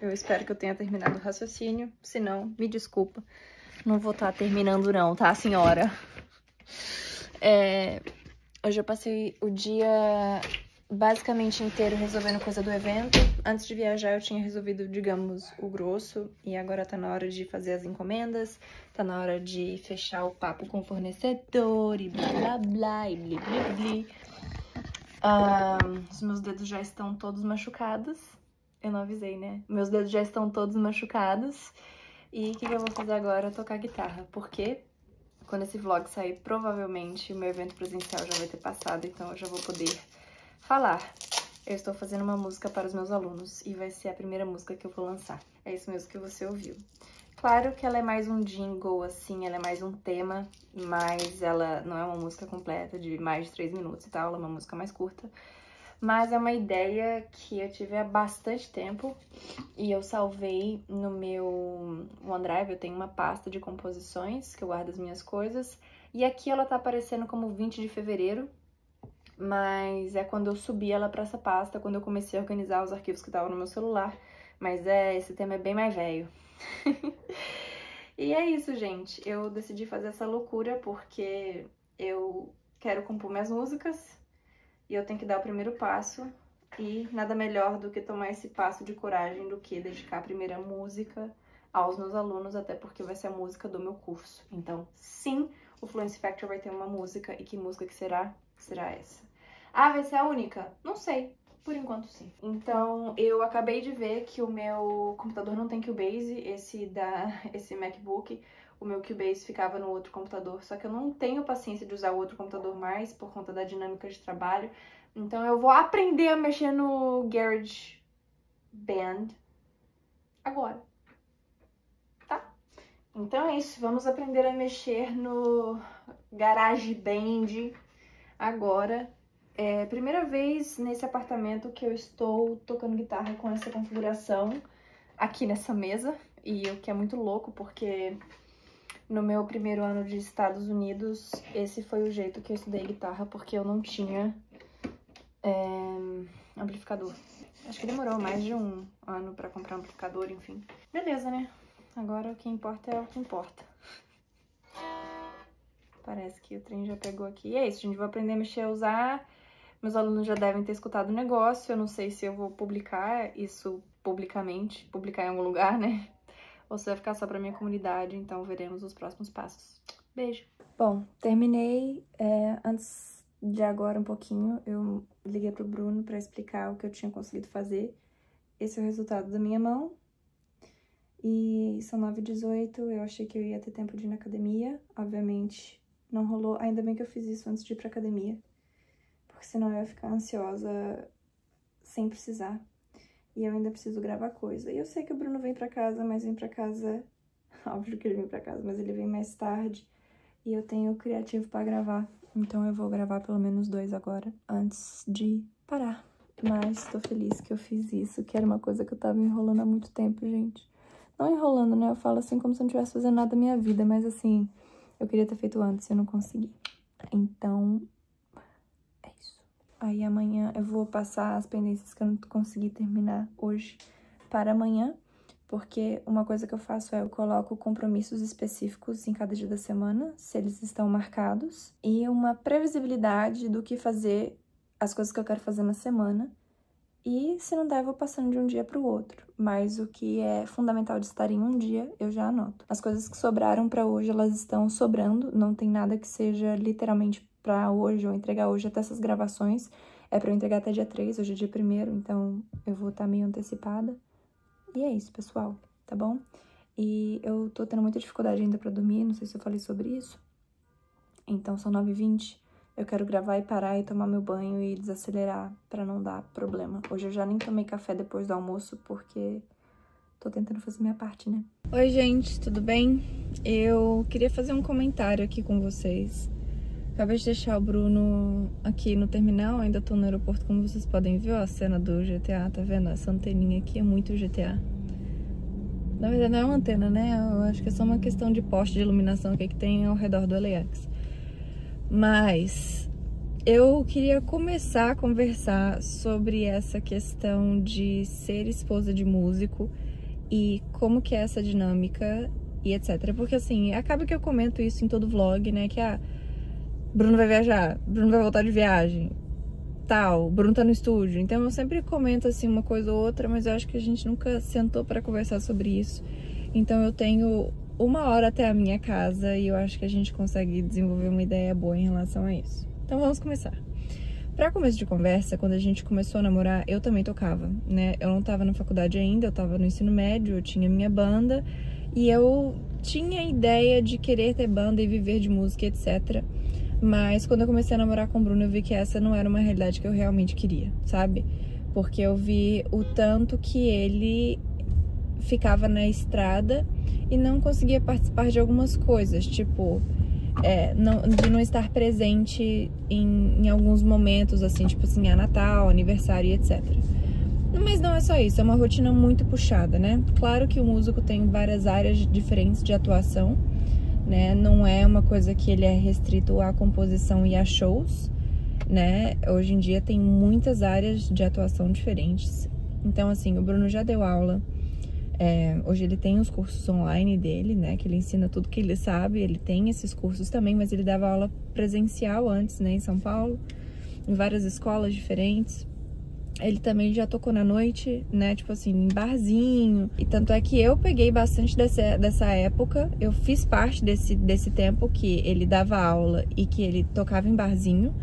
eu espero que eu tenha terminado o raciocínio. Se não, me desculpa. Não vou estar terminando não, tá, senhora? Hoje eu passei o dia basicamente inteiro resolvendo coisa do evento. Antes de viajar eu tinha resolvido, digamos, o grosso. E agora tá na hora de fazer as encomendas. Tá na hora de fechar o papo com o fornecedor e blá blá blá e blá blá blá. Os meus dedos já estão todos machucados. Eu não avisei, né? Meus dedos já estão todos machucados. E o que eu vou fazer agora? Tocar guitarra. Porque quando esse vlog sair, provavelmente o meu evento presencial já vai ter passado. Então eu já vou poder falar. Eu estou fazendo uma música para os meus alunos. E vai ser a primeira música que eu vou lançar. É isso mesmo que você ouviu. Claro que ela é mais um jingle, assim, ela é mais um tema, mas ela não é uma música completa de mais de 3 minutos e tal, ela é uma música mais curta. Mas é uma ideia que eu tive há bastante tempo e eu salvei no meu OneDrive. Eu tenho uma pasta de composições que eu guardo as minhas coisas e aqui ela tá aparecendo como 20 de fevereiro, mas é quando eu subi ela pra essa pasta, quando eu comecei a organizar os arquivos que estavam no meu celular. Mas esse tema é bem mais velho. E é isso, gente. Eu decidi fazer essa loucura porque eu quero compor minhas músicas e eu tenho que dar o primeiro passo. E nada melhor do que tomar esse passo de coragem do que dedicar a primeira música aos meus alunos, até porque vai ser a música do meu curso. Então, sim, o Fluency Factor vai ter uma música. E que música que será? Será essa. Ah, vai ser a única? Não sei. Por enquanto, sim. Então, eu acabei de ver que o meu computador não tem Cubase, esse MacBook. O meu Cubase ficava no outro computador, só que eu não tenho paciência de usar o outro computador mais por conta da dinâmica de trabalho. Então, eu vou aprender a mexer no GarageBand agora, tá? Então é isso, vamos aprender a mexer no GarageBand agora. É a primeira vez nesse apartamento que eu estou tocando guitarra com essa configuração aqui nessa mesa. E o que é muito louco, porque no meu primeiro ano de Estados Unidos, esse foi o jeito que eu estudei guitarra, porque eu não tinha amplificador. Acho que demorou mais de um ano pra comprar um amplificador, enfim. Beleza, né? Agora o que importa é o que importa. Parece que o trem já pegou aqui. E é isso, gente. Vou aprender a mexer, a usar. Meus alunos já devem ter escutado o negócio. Eu não sei se eu vou publicar isso publicamente, publicar em algum lugar, né? Ou se vai ficar só pra minha comunidade. Então veremos os próximos passos. Beijo! Bom, terminei. Antes de agora um pouquinho, eu liguei pro Bruno pra explicar o que eu tinha conseguido fazer. Esse é o resultado da minha mão. E são 9h18, eu achei que eu ia ter tempo de ir na academia. Obviamente não rolou, ainda bem que eu fiz isso antes de ir pra academia, porque senão eu ia ficar ansiosa sem precisar. E eu ainda preciso gravar coisa. E eu sei que o Bruno vem pra casa, mas vem pra casa... Óbvio que ele vem pra casa, mas ele vem mais tarde. E eu tenho criativo pra gravar. Então eu vou gravar pelo menos 2 agora, antes de parar. Mas tô feliz que eu fiz isso, que era uma coisa que eu tava enrolando há muito tempo, gente. Não enrolando, né? Eu falo assim como se eu não estivesse fazendo nada da minha vida, mas assim, eu queria ter feito antes e eu não consegui. Então, é isso. Aí amanhã eu vou passar as pendências que eu não consegui terminar hoje para amanhã, porque uma coisa que eu faço é eu coloco compromissos específicos em cada dia da semana, se eles estão marcados, e uma previsibilidade do que fazer, as coisas que eu quero fazer na semana. E se não der, eu vou passando de um dia para o outro. Mas o que é fundamental de estar em um dia, eu já anoto. As coisas que sobraram para hoje, elas estão sobrando. Não tem nada que seja literalmente para hoje ou entregar hoje. Até essas gravações é para eu entregar até dia 3, hoje é dia 1º, então eu vou estar meio antecipada. E é isso, pessoal, tá bom? E eu tô tendo muita dificuldade ainda para dormir, não sei se eu falei sobre isso. Então são 9h20. Eu quero gravar e parar e tomar meu banho e desacelerar pra não dar problema. Hoje eu já nem tomei café depois do almoço porque tô tentando fazer minha parte, né? Oi, gente, tudo bem? Eu queria fazer um comentário aqui com vocês. Acabei de deixar o Bruno aqui no terminal, ainda tô no aeroporto, como vocês podem ver, ó, a cena do GTA, tá vendo? Essa anteninha aqui é muito GTA. Na verdade não é uma antena, né? Eu acho que é só uma questão de poste de iluminação que tem ao redor do LAX. Mas eu queria começar a conversar sobre essa questão de ser esposa de músico e como que é essa dinâmica e etc. Porque assim, acaba que eu comento isso em todo vlog, né? Que Bruno vai viajar, Bruno vai voltar de viagem, tal, Bruno tá no estúdio. Então eu sempre comento assim uma coisa ou outra, mas eu acho que a gente nunca sentou pra conversar sobre isso. Então eu tenho 1 hora até a minha casa e eu acho que a gente consegue desenvolver uma ideia boa em relação a isso. Então vamos começar. Pra começo de conversa, quando a gente começou a namorar, eu também tocava, né? Eu não tava na faculdade ainda, eu tava no ensino médio, eu tinha minha banda e eu tinha a ideia de querer ter banda e viver de música, etc. Mas quando eu comecei a namorar com o Bruno, eu vi que essa não era uma realidade que eu realmente queria, sabe? Porque eu vi o tanto que ele ficava na estrada e não conseguia participar de algumas coisas, tipo, de não estar presente em alguns momentos, assim, tipo assim, Natal, aniversário e etc. Mas não é só isso, é uma rotina muito puxada, né? Claro que o músico tem várias áreas diferentes de atuação, né? Não é uma coisa que ele é restrito à composição e a shows, né? Hoje em dia tem muitas áreas de atuação diferentes. Então, assim, o Bruno já deu aula. Hoje ele tem os cursos online dele, né, que ele ensina tudo que ele sabe, ele tem esses cursos também, mas ele dava aula presencial antes, né, em São Paulo, em várias escolas diferentes. Ele também já tocou na noite, né, tipo assim, em barzinho, e tanto é que eu peguei bastante dessa época, eu fiz parte desse tempo que ele dava aula e que ele tocava em barzinho.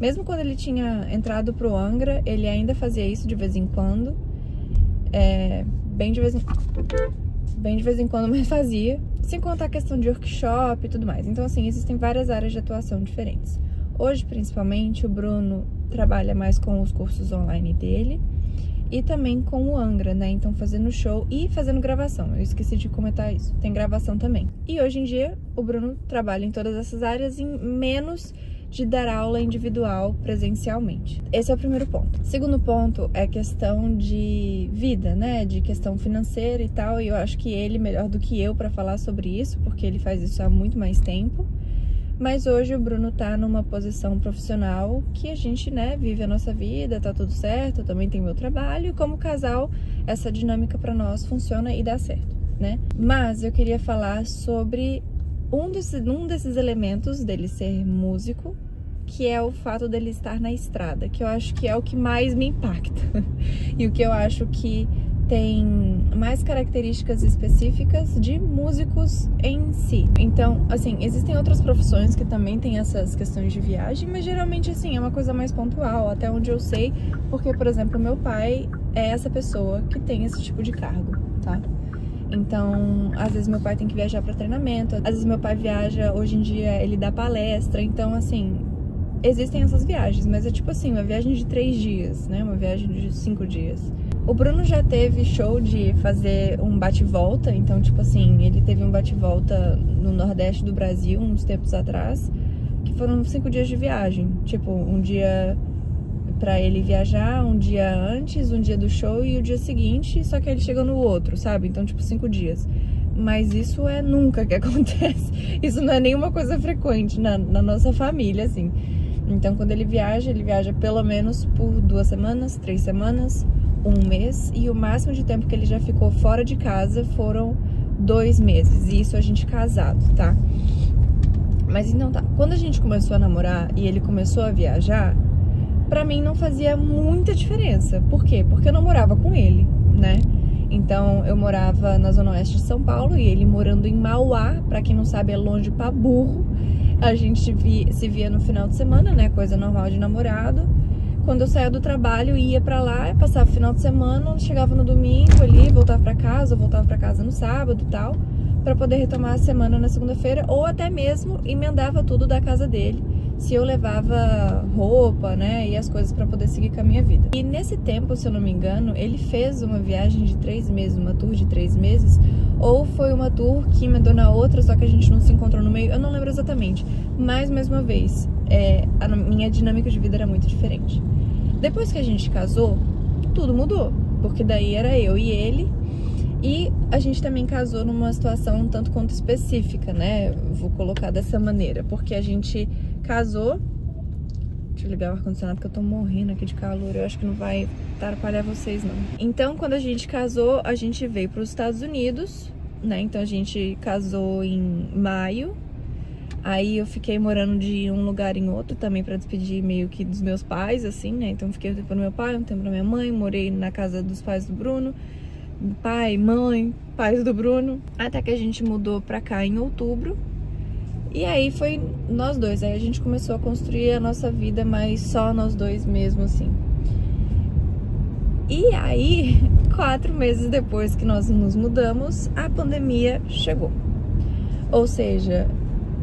Mesmo quando ele tinha entrado pro Angra, ele ainda fazia isso de vez em quando, bem de vez em quando, mas fazia, sem contar a questão de workshop e tudo mais. Então, assim, existem várias áreas de atuação diferentes. Hoje, principalmente, o Bruno trabalha mais com os cursos online dele e também com o Angra, né? Então fazendo show e fazendo gravação. Eu esqueci de comentar isso. Tem gravação também. E hoje em dia o Bruno trabalha em todas essas áreas, em menos de dar aula individual presencialmente. Esse é o primeiro ponto. Segundo ponto é questão de vida, né? De questão financeira e tal. E eu acho que ele melhor do que eu para falar sobre isso, porque ele faz isso há muito mais tempo. Mas hoje o Bruno tá numa posição profissional que a gente, né, vive a nossa vida, tá tudo certo, eu também tenho meu trabalho, e como casal, essa dinâmica pra nós funciona e dá certo, né? Mas eu queria falar sobre um desses elementos dele ser músico, que é o fato dele estar na estrada, que eu acho que é o que mais me impacta e o que eu acho que tem mais características específicas de músicos em si. Então, assim, existem outras profissões que também têm essas questões de viagem, mas geralmente, assim, é uma coisa mais pontual, até onde eu sei, porque, por exemplo, meu pai é essa pessoa que tem esse tipo de cargo, tá? Então, às vezes meu pai tem que viajar para treinamento, às vezes meu pai viaja, hoje em dia ele dá palestra, então, assim, existem essas viagens, mas é tipo assim, uma viagem de 3 dias, né? Uma viagem de 5 dias. O Bruno já teve show de fazer um bate-volta, então, tipo assim, ele teve um bate-volta no Nordeste do Brasil, uns tempos atrás, que foram 5 dias de viagem. Tipo, um dia pra ele viajar, um dia antes, um dia do show e o dia seguinte, só que ele chegou no outro, sabe? Então, tipo, 5 dias. Mas isso é nunca que acontece. Isso não é nenhuma coisa frequente na nossa família, assim. Então, quando ele viaja pelo menos por 2 semanas, 3 semanas, 1 mês, e o máximo de tempo que ele já ficou fora de casa foram 2 meses, e isso a gente casado, tá? Mas então tá, quando a gente começou a namorar e ele começou a viajar, pra mim não fazia muita diferença. Por quê? Porque eu não morava com ele, né? Então eu morava na zona oeste de São Paulo e ele morando em Mauá, pra quem não sabe é longe pra burro. A gente se via no final de semana, né? Coisa normal de namorado. Quando eu saía do trabalho, ia pra lá, passava o final de semana, chegava no domingo ali, voltava pra casa, ou voltava pra casa no sábado e tal, pra poder retomar a semana na segunda-feira, ou até mesmo emendava tudo da casa dele, se eu levava roupa, né, e as coisas pra poder seguir com a minha vida. E nesse tempo, se eu não me engano, ele fez uma viagem de 3 meses, uma tour de 3 meses, ou foi uma tour que emendou na outra, só que a gente não se encontrou no meio, eu não lembro exatamente. Mas, mais uma vez, a minha dinâmica de vida era muito diferente. Depois que a gente casou, tudo mudou, porque daí era eu e ele, e a gente também casou numa situação um tanto quanto específica, né? Vou colocar dessa maneira, porque a gente casou... Deixa eu ligar o ar-condicionado que eu tô morrendo aqui de calor, eu acho que não vai atrapalhar vocês, não. Então, quando a gente casou, a gente veio para os Estados Unidos, né? Então a gente casou em maio. Aí eu fiquei morando de um lugar em outro também pra despedir meio que dos meus pais, assim, né? Então fiquei um tempo no meu pai, um tempo na minha mãe, morei na casa dos pais do Bruno. Pai, mãe, pais do Bruno. Até que a gente mudou pra cá em outubro. E aí foi nós dois, aí a gente começou a construir a nossa vida, mas só nós dois mesmo, assim. E aí, 4 meses depois que nós nos mudamos, a pandemia chegou. Ou seja...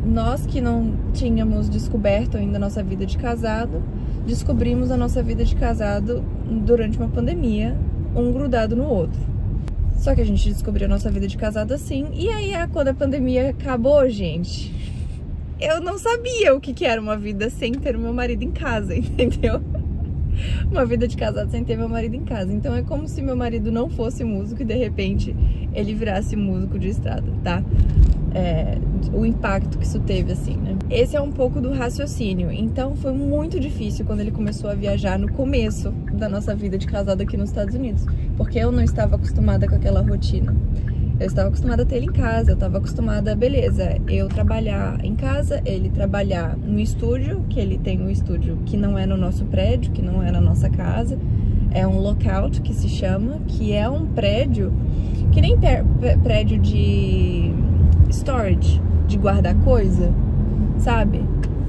Nós que não tínhamos descoberto ainda a nossa vida de casado, descobrimos a nossa vida de casado durante uma pandemia, um grudado no outro. Só que a gente descobriu a nossa vida de casado assim, e aí quando a pandemia acabou, gente, eu não sabia o que era uma vida sem ter o meu marido em casa, entendeu? Uma vida de casado sem ter meu marido em casa. Então é como se meu marido não fosse músico e de repente ele virasse músico de estrada, tá? O impacto que isso teve, assim, né? Esse é um pouco do raciocínio. Então foi muito difícil quando ele começou a viajar no começo da nossa vida de casado aqui nos Estados Unidos, porque eu não estava acostumada com aquela rotina. Eu estava acostumada a ter ele em casa, eu estava acostumada, beleza, eu trabalhar em casa, ele trabalhar no estúdio, que ele tem um estúdio que não é no nosso prédio, que não é na nossa casa, é um lockout que se chama, que é um prédio, que nem prédio de storage, de guardar coisa, sabe?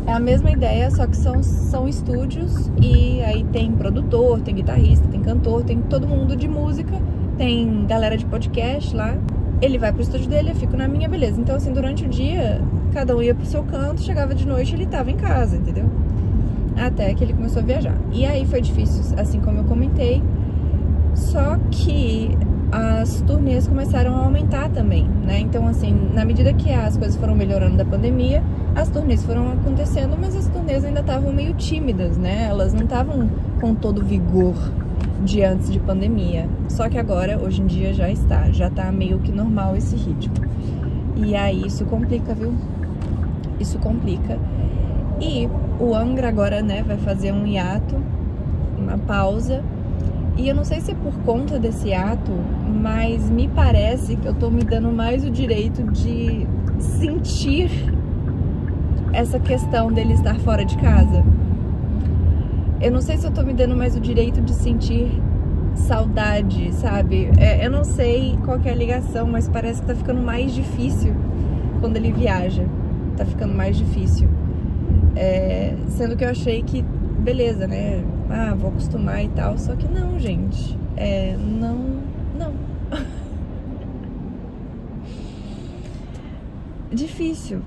É a mesma ideia, só que são estúdios e aí tem produtor, tem guitarrista, tem cantor, tem todo mundo de música, tem galera de podcast lá. Ele vai pro estúdio dele, eu fico na minha, beleza. Então, assim, durante o dia, cada um ia pro seu canto, chegava de noite, ele tava em casa, entendeu? Até que ele começou a viajar. E aí foi difícil, assim como eu comentei. Só que as turnês começaram a aumentar também, né? Então, assim, na medida que as coisas foram melhorando da pandemia, as turnês foram acontecendo, mas as turnês ainda estavam meio tímidas, né? Elas não estavam com todo o vigor de antes de pandemia. Só que agora, hoje em dia, já tá meio que normal esse ritmo. E aí isso complica, viu? Isso complica. E o Angra agora, né, vai fazer um hiato, uma pausa. E eu não sei se é por conta desse ato, mas me parece que eu tô me dando mais o direito de sentir essa questão dele estar fora de casa. Eu não sei se eu tô me dando mais o direito de sentir saudade, sabe? Eu não sei qual que é a ligação, mas parece que tá ficando mais difícil quando ele viaja. Tá ficando mais difícil. Sendo que eu achei que, beleza, né? Ah, vou acostumar e tal. Só que não, gente. Não. Difícil.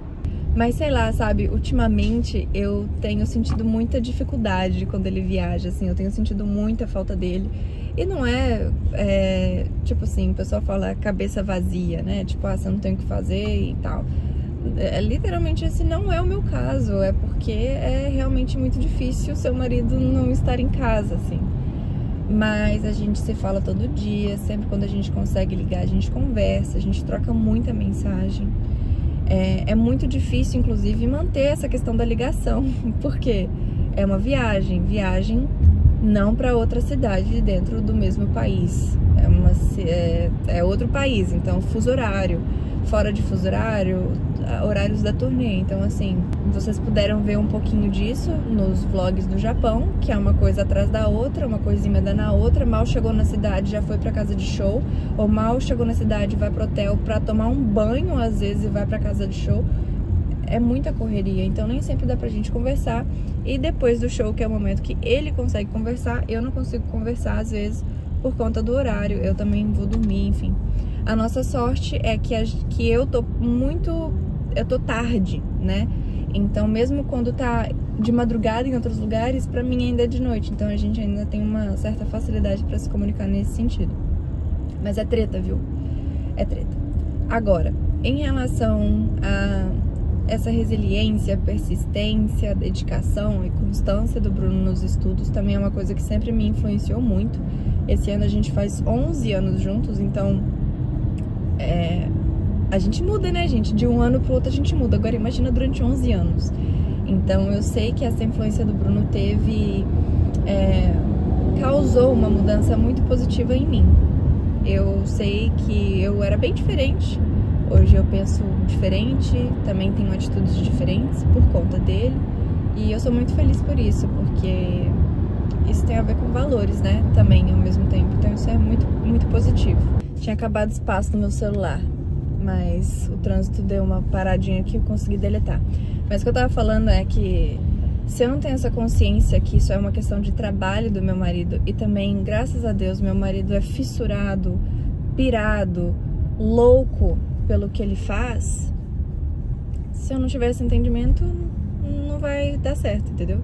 Mas sei lá, sabe, ultimamente eu tenho sentido muita dificuldade quando ele viaja, assim, eu tenho sentido muita falta dele. E não tipo assim, o pessoal fala cabeça vazia, né? Tipo, você não tem o que fazer e tal. Literalmente esse não é o meu caso, é porque é realmente muito difícil seu marido não estar em casa, assim. Mas a gente se fala todo dia, sempre quando a gente consegue ligar, a gente conversa, a gente troca muita mensagem. É muito difícil, inclusive, manter essa questão da ligação, porque é uma viagem não para outra cidade dentro do mesmo país, é outro país, então fuso horário, fora de fuso horário, horários da turnê. Então, assim, vocês puderam ver um pouquinho disso nos vlogs do Japão, que é uma coisa atrás da outra, uma coisa emenda na outra. Mal chegou na cidade, já foi pra casa de show, ou mal chegou na cidade, vai pro hotel pra tomar um banho, às vezes, e vai pra casa de show. É muita correria, então nem sempre dá pra gente conversar. E depois do show, que é o momento que ele consegue conversar, eu não consigo conversar, às vezes, por conta do horário. Eu também vou dormir, enfim. A nossa sorte é que eu tô tarde, né? Então, mesmo quando tá de madrugada em outros lugares, pra mim ainda é de noite. Então, a gente ainda tem uma certa facilidade pra se comunicar nesse sentido. Mas é treta, viu? É treta. Agora, em relação a essa resiliência, persistência, dedicação e constância do Bruno nos estudos, também é uma coisa que sempre me influenciou muito. Esse ano a gente faz 11 anos juntos, então a gente muda, né, gente? De um ano pro outro a gente muda. Agora imagina durante 11 anos. Então eu sei que essa influência do Bruno causou uma mudança muito positiva em mim. Eu sei que eu era bem diferente. Hoje eu penso diferente, também tenho atitudes diferentes por conta dele. E eu sou muito feliz por isso, porque isso tem a ver com valores, né? Também, ao mesmo tempo. Então isso é muito, muito positivo. Tinha acabado espaço no meu celular, mas o trânsito deu uma paradinha aqui e eu consegui deletar. Mas o que eu tava falando é que se eu não tenho essa consciência que isso é uma questão de trabalho do meu marido, e também, graças a Deus, meu marido é fissurado, pirado, louco pelo que ele faz, se eu não tiver esse entendimento, não vai dar certo, entendeu?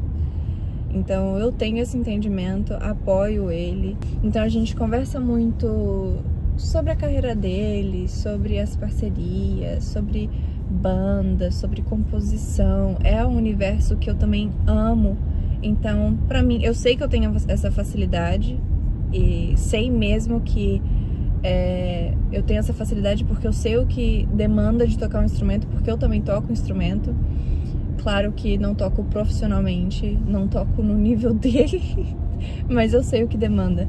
Então eu tenho esse entendimento, apoio ele. Então a gente conversa muito sobre a carreira dele, sobre as parcerias, sobre banda, sobre composição. É um universo que eu também amo. Então, pra mim, eu sei que eu tenho essa facilidade e sei mesmo que eu tenho essa facilidade porque eu sei o que demanda de tocar um instrumento, porque eu também toco um instrumento. Claro que não toco profissionalmente, não toco no nível dele, mas eu sei o que demanda.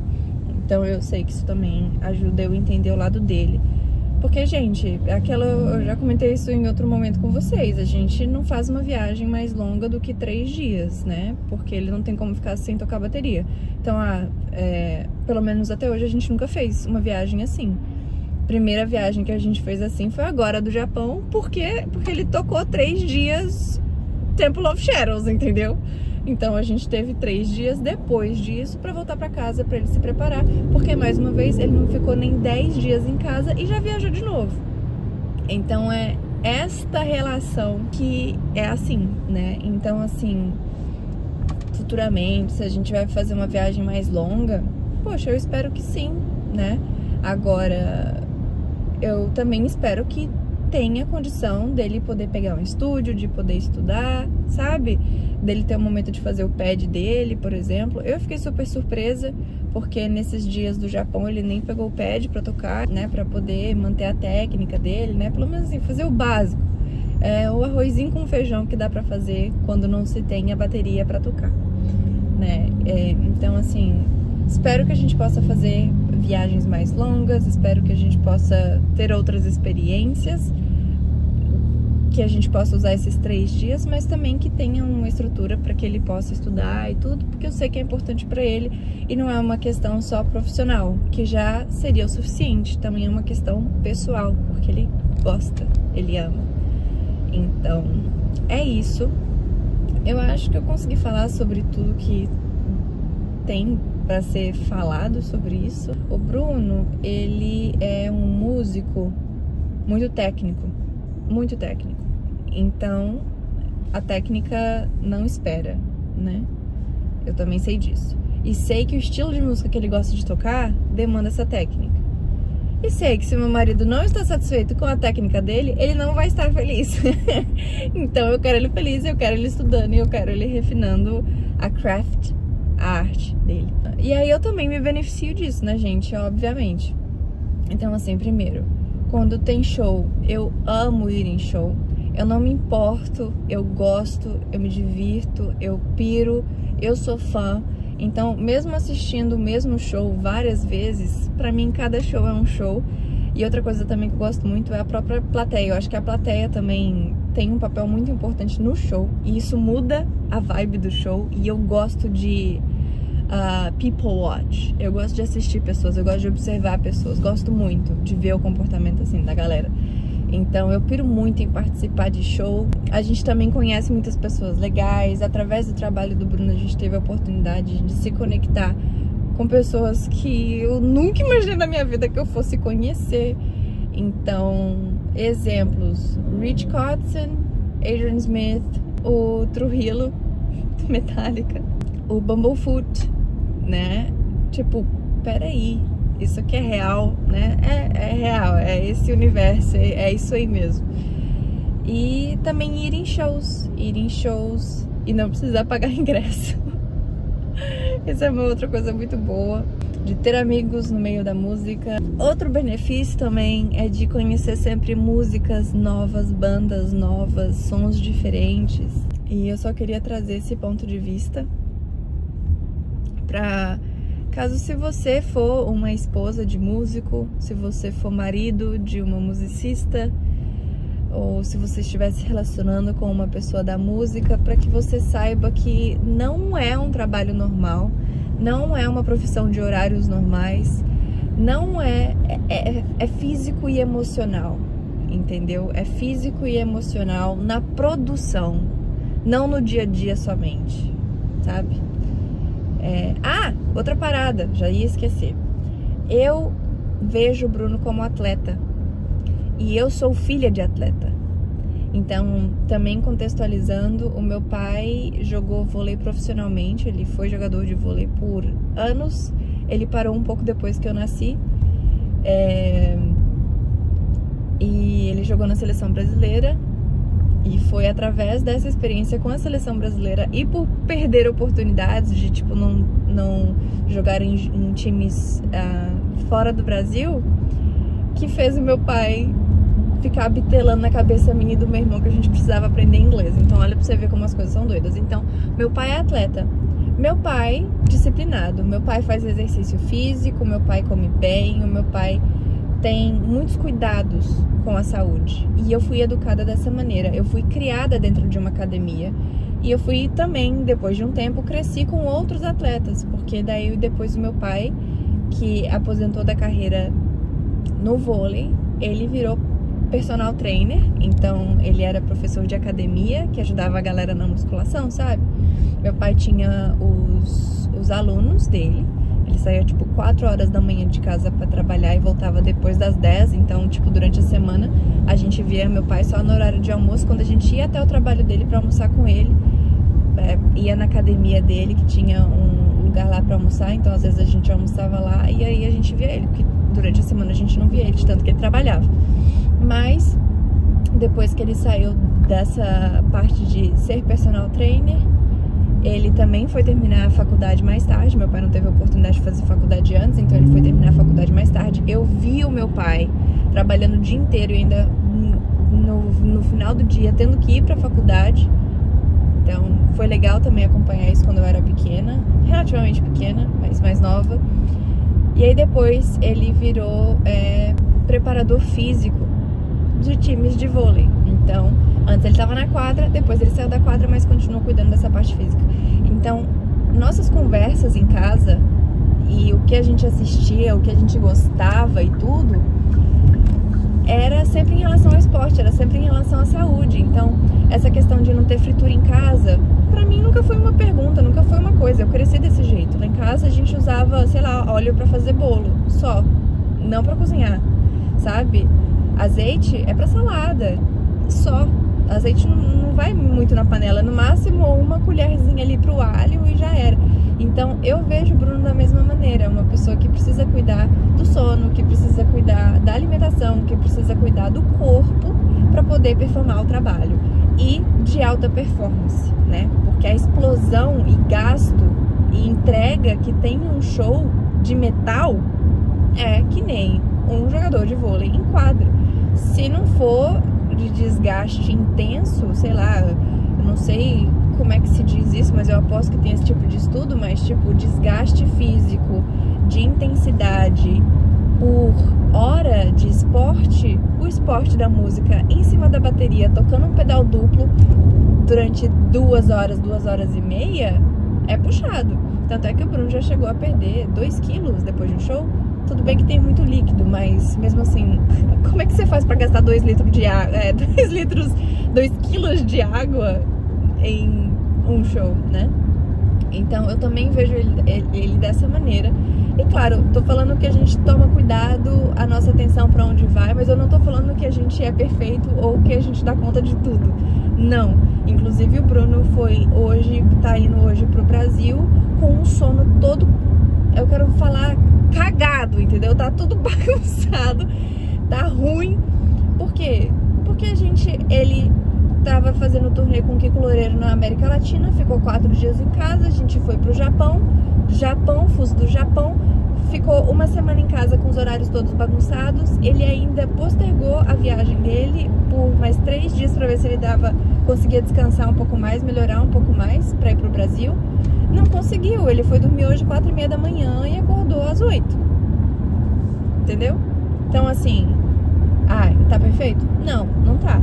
Então eu sei que isso também ajuda eu a entender o lado dele. Porque, gente, eu já comentei isso em outro momento com vocês, a gente não faz uma viagem mais longa do que 3 dias, né? Porque ele não tem como ficar sem tocar bateria. Então, pelo menos até hoje a gente nunca fez uma viagem assim. Primeira viagem que a gente fez assim foi agora do Japão, porque ele tocou 3 dias Temple of Shadows, entendeu? Então a gente teve 3 dias depois disso pra voltar pra casa, pra ele se preparar, porque mais uma vez ele não ficou nem 10 dias em casa e já viajou de novo. Então é esta relação que é assim, né? Então, assim, futuramente, se a gente vai fazer uma viagem mais longa, poxa, eu espero que sim, né? Agora, eu também espero que tenha condição dele poder pegar um estúdio, de poder estudar, sabe? Dele ter um momento de fazer o pad dele, por exemplo. Eu fiquei super surpresa, porque nesses dias do Japão ele nem pegou o pad pra tocar, né? Pra poder manter a técnica dele, né? Pelo menos assim, fazer o básico. O arrozinho com feijão que dá pra fazer quando não se tem a bateria pra tocar, né? Então, assim, espero que a gente possa fazer viagens mais longas, espero que a gente possa ter outras experiências, que a gente possa usar esses 3 dias, mas também que tenha uma estrutura para que ele possa estudar e tudo, porque eu sei que é importante para ele e não é uma questão só profissional, que já seria o suficiente, também é uma questão pessoal, porque ele gosta, ele ama. Então, é isso. Eu acho que eu consegui falar sobre tudo que tem para ser falado sobre isso. O Bruno, ele é um músico muito técnico, muito técnico. Então, a técnica não espera, né? Eu também sei disso. E sei que o estilo de música que ele gosta de tocar demanda essa técnica. E sei que se meu marido não está satisfeito com a técnica dele, ele não vai estar feliz. Então eu quero ele feliz, eu quero ele estudando e eu quero ele refinando a craft, a arte dele. E aí eu também me beneficio disso, né, gente? Obviamente. Então, assim, primeiro, quando tem show, eu amo ir em show. Eu não me importo, eu gosto, eu me divirto, eu piro, eu sou fã. Então, mesmo assistindo o mesmo show várias vezes, pra mim cada show é um show. E outra coisa também que eu gosto muito é a própria plateia. Eu acho que a plateia também tem um papel muito importante no show. E isso muda a vibe do show. E eu gosto de people watch. Eu gosto de assistir pessoas, eu gosto de observar pessoas. Gosto muito de ver o comportamento assim da galera. Então eu piro muito em participar de show. A gente também conhece muitas pessoas legais. Através do trabalho do Bruno a gente teve a oportunidade de se conectar com pessoas que eu nunca imaginei na minha vida que eu fosse conhecer. Então, exemplos: Rich Kotzen, Adrian Smith, o Trujillo, Metallica, o Bumblefoot, né? Tipo, peraí, isso aqui é real, né? É real, é esse universo, é isso aí mesmo. E também ir em shows e não precisar pagar ingresso. Essa é uma outra coisa muito boa, de ter amigos no meio da música. Outro benefício também é de conhecer sempre músicas novas, bandas novas, sons diferentes. E eu só queria trazer esse ponto de vista pra... caso se você for uma esposa de músico, se você for marido de uma musicista, ou se você estiver se relacionando com uma pessoa da música, para que você saiba que não é um trabalho normal, não é uma profissão de horários normais, não é físico e emocional, entendeu? É físico e emocional na produção, não no dia a dia somente, sabe? Outra parada, já ia esquecer. Eu vejo o Bruno como atleta e eu sou filha de atleta. Então, também contextualizando, o meu pai jogou vôlei profissionalmente, ele foi jogador de vôlei por anos, ele parou um pouco depois que eu nasci, e ele jogou na seleção brasileira. E foi através dessa experiência com a seleção brasileira e por perder oportunidades de, tipo, não jogar em times fora do Brasil, que fez o meu pai ficar bitelando na cabeça minha e do meu irmão que a gente precisava aprender inglês. Então olha pra você ver como as coisas são doidas. Então, meu pai é atleta, meu pai disciplinado, meu pai faz exercício físico, meu pai come bem, o meu pai tem muitos cuidados com a saúde. E eu fui educada dessa maneira. Eu fui criada dentro de uma academia. E eu fui também, depois de um tempo, cresci com outros atletas. Porque daí, depois do meu pai, que aposentou da carreira no vôlei, ele virou personal trainer. Então, ele era professor de academia, que ajudava a galera na musculação, sabe? Meu pai tinha os alunos dele. Ele saía, tipo, 4 horas da manhã de casa pra trabalhar e voltava depois das 10. Então, tipo, durante a semana, a gente via meu pai só no horário de almoço, quando a gente ia até o trabalho dele pra almoçar com ele. Ia na academia dele, que tinha um lugar lá pra almoçar, então às vezes a gente almoçava lá e aí a gente via ele, porque durante a semana a gente não via ele, de tanto que ele trabalhava. Mas depois que ele saiu dessa parte de ser personal trainer, ele também foi terminar a faculdade mais tarde. Meu pai não teve a oportunidade de fazer faculdade antes, então ele foi terminar a faculdade mais tarde. Eu vi o meu pai trabalhando o dia inteiro e ainda no final do dia tendo que ir pra faculdade. Então foi legal também acompanhar isso quando eu era pequena, relativamente pequena, mas mais nova. E aí depois ele virou preparador físico de times de vôlei. Então, antes ele estava na quadra, depois ele saiu da quadra, mas continuou cuidando dessa parte física. Então, nossas conversas em casa e o que a gente assistia, o que a gente gostava e tudo, era sempre em relação ao esporte, era sempre em relação à saúde. Então, essa questão de não ter fritura em casa, pra mim nunca foi uma pergunta, nunca foi uma coisa. Eu cresci desse jeito. Lá em casa a gente usava, sei lá, óleo pra fazer bolo, só, não pra cozinhar, sabe? Azeite é pra salada, só. Azeite não vai muito na panela, no máximo uma colherzinha ali pro alho e já era. Então eu vejo o Bruno da mesma maneira, uma pessoa que precisa cuidar do sono, que precisa cuidar da alimentação, que precisa cuidar do corpo para poder performar o trabalho. E de alta performance, né? Porque a explosão e gasto e entrega que tem um show de metal é que nem um jogador de vôlei em quadra. Se não for de desgaste intenso, sei lá, eu não sei como é que se diz isso, mas eu aposto que tem esse tipo de estudo, mas tipo, desgaste físico, de intensidade por hora de esporte, o esporte da música em cima da bateria, tocando um pedal duplo durante 2 horas, 2 horas e meia, é puxado. Tanto é que o Bruno já chegou a perder 2 quilos depois de um show. Tudo bem que tem muito líquido, mas mesmo assim, como é que você faz pra gastar 2 litros de água, 2 quilos de água em um show, né? Então eu também vejo ele dessa maneira. E claro, tô falando que a gente toma cuidado, a nossa atenção pra onde vai, mas eu não tô falando que a gente é perfeito ou que a gente dá conta de tudo. Não. Inclusive o Bruno tá indo hoje pro Brasil com um sono todo, eu quero falar, cagado, entendeu? Tá tudo bagunçado, tá ruim. Por quê? Porque ele tava fazendo turnê com o Kiko Loureiro na América Latina, ficou 4 dias em casa, a gente foi pro Japão, fuso do Japão, ficou 1 semana em casa com os horários todos bagunçados. Ele ainda postergou a viagem dele por mais 3 dias pra ver se ele conseguia descansar um pouco mais, melhorar um pouco mais pra ir pro Brasil. Não conseguiu, ele foi dormir hoje 4h30 da manhã e acordou às 8. Entendeu? Então assim, tá perfeito? Não, não tá.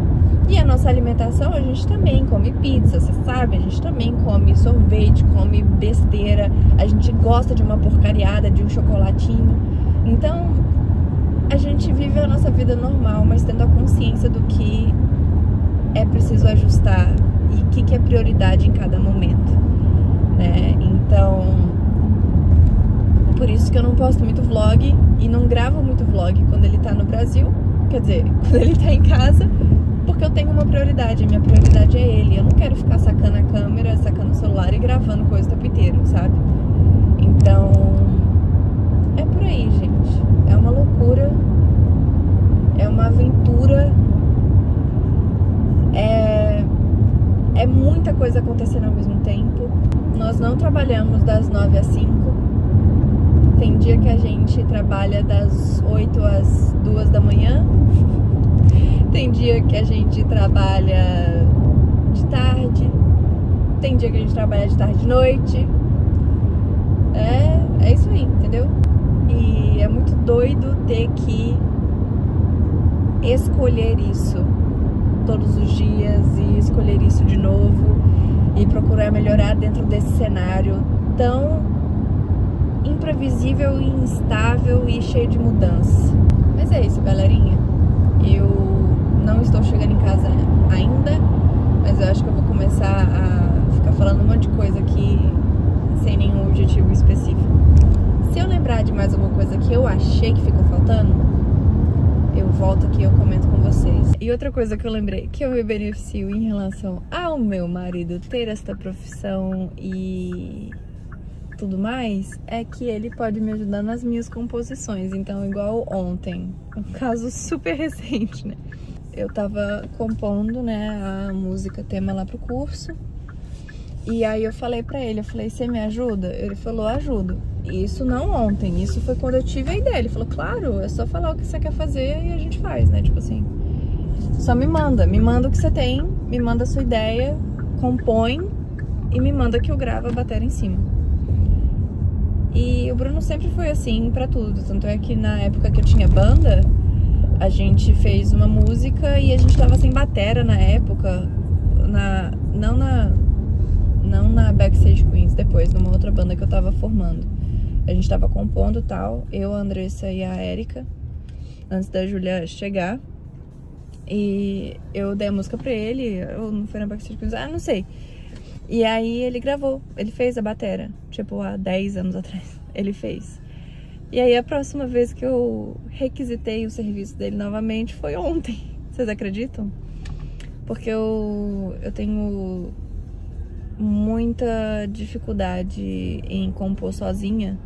E a nossa alimentação, a gente também come pizza, você sabe? A gente também come sorvete, come besteira, a gente gosta de uma porcariada, de um chocolatinho. Então, a gente vive a nossa vida normal, mas tendo a consciência do que é preciso ajustar e o que é prioridade em cada momento, né? Então, por isso que eu não posto muito vlog e não gravo muito vlog quando ele tá no Brasil, quer dizer, quando ele tá em casa, porque eu tenho uma prioridade, a minha prioridade é ele. Eu não quero ficar sacando a câmera, sacando o celular e gravando coisa o tempo inteiro, sabe? Então, é por aí, gente. É uma loucura, é uma aventura, é muita coisa acontecendo ao mesmo tempo. Nós não trabalhamos das 9 às 5. Tem dia que a gente trabalha das 8 às 2 da manhã. Tem dia que a gente trabalha de tarde. Tem dia que a gente trabalha de tarde e de noite. É isso aí, entendeu? E é muito doido ter que escolher isso todos os dias e escolher isso de novo e procurar melhorar dentro desse cenário tão imprevisível e instável e cheio de mudança. Mas é isso, galerinha. Eu não estou chegando em casa ainda, mas eu acho que eu vou começar a ficar falando um monte de coisa aqui sem nenhum objetivo específico. Se eu lembrar de mais alguma coisa que eu achei que ficou faltando, eu volto aqui e eu comento com vocês. E outra coisa que eu lembrei, que eu me beneficio em relação ao meu marido ter esta profissão e tudo mais, é que ele pode me ajudar nas minhas composições. Então, igual ontem, um caso super recente, né? Eu tava compondo, né, a música tema lá pro curso. E aí eu falei pra ele, você me ajuda? Ele falou, ajudo. E isso não ontem, isso foi quando eu tive a ideia. Ele falou, claro, é só falar o que você quer fazer e a gente faz, né? Tipo assim, só me manda o que você tem, me manda a sua ideia, compõe e me manda que eu gravo a bateria em cima. E o Bruno sempre foi assim pra tudo, tanto é que na época que eu tinha banda, a gente fez uma música e a gente tava sem batera na época, não na Backstage Queens, depois, numa outra banda que eu tava formando. A gente tava compondo e tal, eu, a Andressa e a Erika, antes da Júlia chegar. E eu dei a música pra ele, ou não foi na Backstage Queens, não sei. E aí ele gravou, ele fez a batera, tipo, há 10 anos atrás, ele fez. E aí a próxima vez que eu requisitei o serviço dele novamente foi ontem, vocês acreditam? Porque eu tenho muita dificuldade em compor sozinha.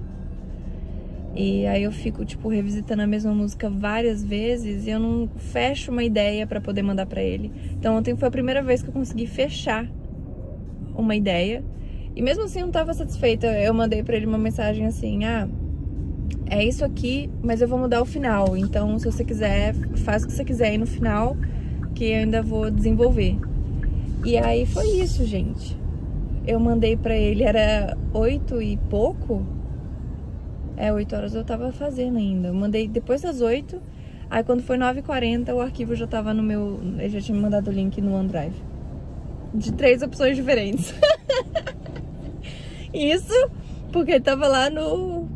E aí eu fico, tipo, revisitando a mesma música várias vezes e eu não fecho uma ideia pra poder mandar pra ele. Então ontem foi a primeira vez que eu consegui fechar uma ideia. E mesmo assim eu não tava satisfeita. Eu mandei pra ele uma mensagem assim, é isso aqui, mas eu vou mudar o final. Então se você quiser, faz o que você quiser aí no final, que eu ainda vou desenvolver. E aí foi isso, gente. Eu mandei pra ele, era 8 e pouco. 8 horas eu tava fazendo ainda. Eu mandei depois das 8. Aí quando foi 9h40, o arquivo já tava no meu... Ele já tinha me mandado o link no OneDrive. De 3 opções diferentes. Isso porque ele tava lá no...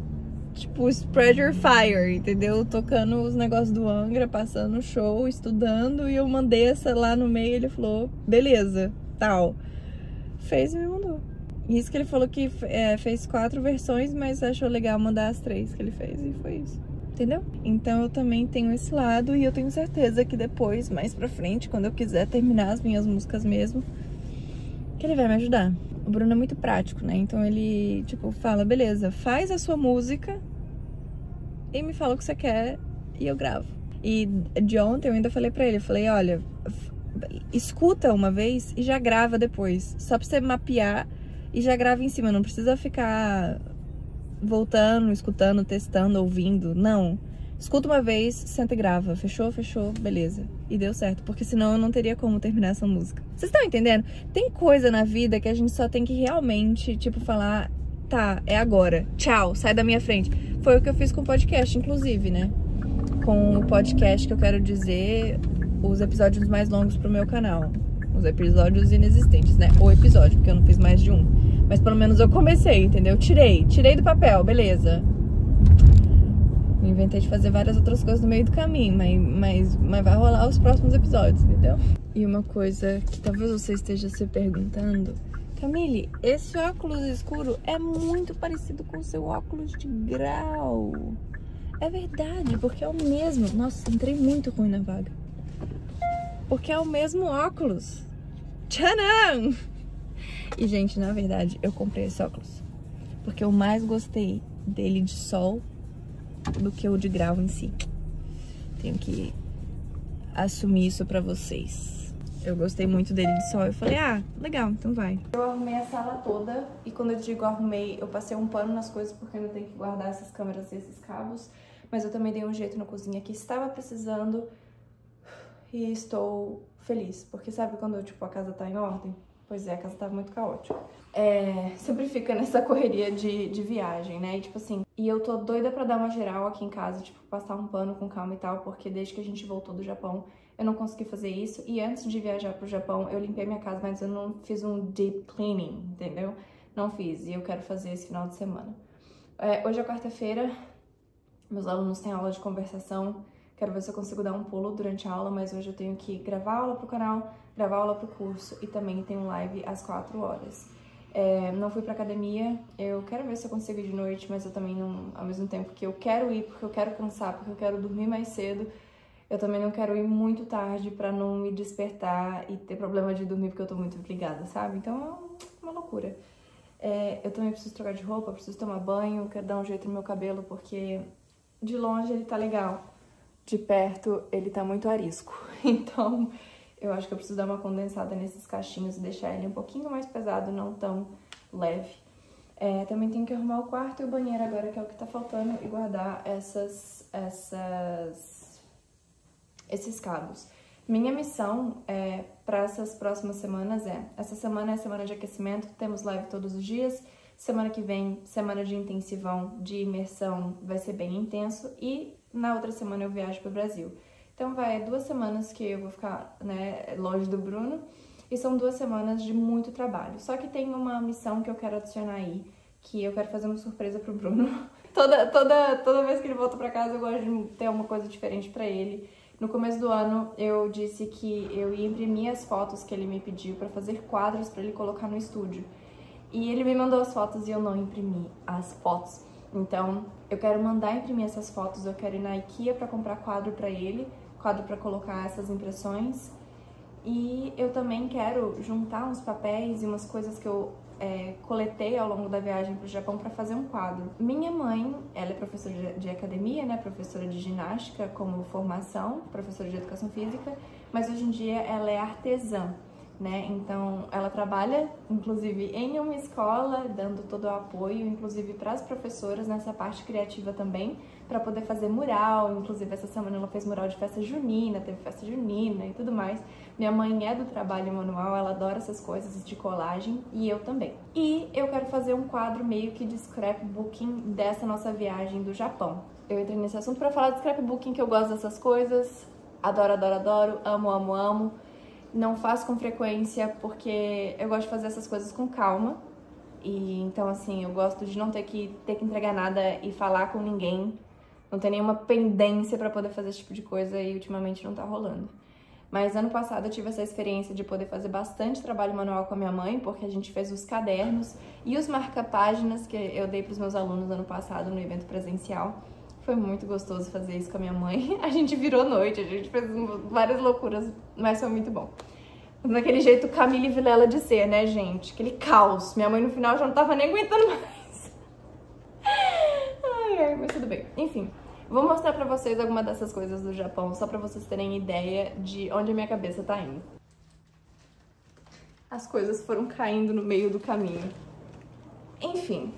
Tipo, Spread Your Fire, entendeu? Tocando os negócios do Angra, passando o show, estudando. E eu mandei essa lá no meio. Ele falou, beleza, tal. Fez e me mandou. Isso que ele falou que fez 4 versões, mas achou legal mandar as 3 que ele fez e foi isso. Entendeu? Então eu também tenho esse lado e eu tenho certeza que depois, mais pra frente, quando eu quiser terminar as minhas músicas mesmo, que ele vai me ajudar. O Bruno é muito prático, né? Então ele, tipo, fala, beleza, faz a sua música e me fala o que você quer e eu gravo. E de ontem eu ainda falei pra ele, eu falei, olha, escuta uma vez e já grava depois, só pra você mapear. E já grava em cima, não precisa ficar voltando, escutando, testando, ouvindo. Não. Escuta uma vez, senta e grava. Fechou? Fechou, beleza. E deu certo, porque senão eu não teria como terminar essa música. Vocês estão entendendo? Tem coisa na vida que a gente só tem que realmente, tipo, falar, tá, é agora. Tchau, sai da minha frente. Foi o que eu fiz com o podcast, inclusive, né? Com o podcast que eu quero dizer, os episódios mais longos pro meu canal. Os episódios inexistentes, né? O episódio, porque eu não fiz mais de um. Mas pelo menos eu comecei, entendeu? Tirei do papel, beleza. Inventei de fazer várias outras coisas no meio do caminho, mas vai rolar os próximos episódios, entendeu? E uma coisa que talvez você esteja se perguntando, Camille, esse óculos escuro é muito parecido com o seu óculos de grau. É verdade, porque é o mesmo. Nossa, entrei muito ruim na vaga. Porque é o mesmo óculos. Tcharam! E, gente, na verdade, eu comprei esse óculos porque eu mais gostei dele de sol do que o de grau em si. Tenho que assumir isso pra vocês. Eu gostei muito dele de sol. Eu falei, legal, então vai. Eu arrumei a sala toda. E quando eu digo arrumei, eu passei um pano nas coisas porque eu ainda tenho que guardar essas câmeras e esses cabos. Mas eu também dei um jeito na cozinha que estava precisando. E estou feliz, porque sabe quando, tipo, a casa tá em ordem? Pois é, a casa tava muito caótica. Sempre fica nessa correria de viagem, né? E, tipo assim, e eu tô doida pra dar uma geral aqui em casa, tipo, passar um pano com calma e tal, porque desde que a gente voltou do Japão, eu não consegui fazer isso. E antes de viajar pro Japão, eu limpei minha casa, mas eu não fiz um deep cleaning, entendeu? Não fiz, e eu quero fazer esse final de semana. Hoje é quarta-feira, meus alunos têm aula de conversação. Quero ver se eu consigo dar um pulo durante a aula, mas hoje eu tenho que gravar aula pro canal, gravar aula pro curso e também tem um live às 4 horas. Não fui pra academia, eu quero ver se eu consigo ir de noite, mas eu também não, ao mesmo tempo que eu quero ir porque eu quero cansar, porque eu quero dormir mais cedo, eu também não quero ir muito tarde pra não me despertar e ter problema de dormir porque eu tô muito ligada, sabe? Então é uma loucura. Eu também preciso trocar de roupa, preciso tomar banho, quero dar um jeito no meu cabelo, porque de longe ele tá legal, de perto ele tá muito arisco. Então eu acho que eu preciso dar uma condensada nesses cachinhos e deixar ele um pouquinho mais pesado, não tão leve. Também tenho que arrumar o quarto e o banheiro agora, que é o que tá faltando, e guardar esses cabos. Minha missão para essas próximas semanas essa semana é a semana de aquecimento, temos live todos os dias. Semana que vem, semana de intensivão, de imersão, vai ser bem intenso. E na outra semana eu viajo para o Brasil. Então vai 2 semanas que eu vou ficar, né, longe do Bruno. E são 2 semanas de muito trabalho. Só que tem uma missão que eu quero adicionar aí, que eu quero fazer uma surpresa pro Bruno. Toda vez que ele volta para casa eu gosto de ter uma coisa diferente para ele. No começo do ano, eu disse que eu ia imprimir as fotos que ele me pediu para fazer quadros para ele colocar no estúdio. E ele me mandou as fotos e eu não imprimi as fotos. Então, eu quero mandar imprimir essas fotos, eu quero ir na IKEA para comprar quadro para ele, quadro para colocar essas impressões. E eu também quero juntar uns papéis e umas coisas que eu coletei ao longo da viagem para o Japão para fazer um quadro. Minha mãe, ela é professora de academia, né, professora de ginástica como formação, professora de educação física, mas hoje em dia ela é artesã, né, então ela trabalha inclusive em uma escola, dando todo o apoio, inclusive para as professoras nessa parte criativa também, para poder fazer mural. Inclusive essa semana ela fez mural de festa junina, teve festa junina e tudo mais. Minha mãe é do trabalho manual, ela adora essas coisas de colagem, e eu também. E eu quero fazer um quadro meio que de scrapbooking dessa nossa viagem do Japão. Eu entrei nesse assunto para falar de scrapbooking, que eu gosto dessas coisas, adoro, adoro, adoro, amo, amo, amo. Não faço com frequência porque eu gosto de fazer essas coisas com calma. E então, assim, eu gosto de não ter que entregar nada e falar com ninguém. Não ter nenhuma pendência pra poder fazer esse tipo de coisa, e ultimamente não tá rolando. Mas ano passado eu tive essa experiência de poder fazer bastante trabalho manual com a minha mãe, porque a gente fez os cadernos e os marca-páginas que eu dei pros meus alunos ano passado no evento presencial. Foi muito gostoso fazer isso com a minha mãe. A gente virou noite, a gente fez várias loucuras, mas foi muito bom. Daquele jeito Camille Vilela de ser, né, gente? Aquele caos. Minha mãe no final já não tava nem aguentando mais. Ai, mas tudo bem. Enfim, vou mostrar pra vocês alguma dessas coisas do Japão, só pra vocês terem ideia de onde a minha cabeça tá indo. As coisas foram caindo no meio do caminho. Enfim,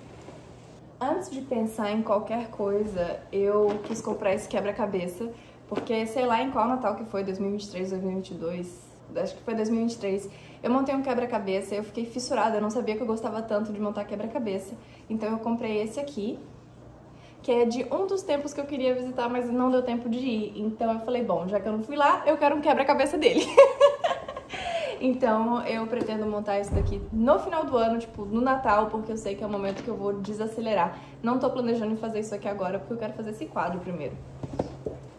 antes de pensar em qualquer coisa, eu quis comprar esse quebra-cabeça, porque sei lá em qual Natal que foi, 2023, 2022... acho que foi 2023, eu montei um quebra-cabeça e eu fiquei fissurada, eu não sabia que eu gostava tanto de montar quebra-cabeça. Então eu comprei esse aqui, que é de um dos templos que eu queria visitar, mas não deu tempo de ir. Então eu falei, bom, já que eu não fui lá, eu quero um quebra-cabeça dele. Então eu pretendo montar isso daqui no final do ano, tipo, no Natal, porque eu sei que é o momento que eu vou desacelerar. Não tô planejando em fazer isso aqui agora, porque eu quero fazer esse quadro primeiro.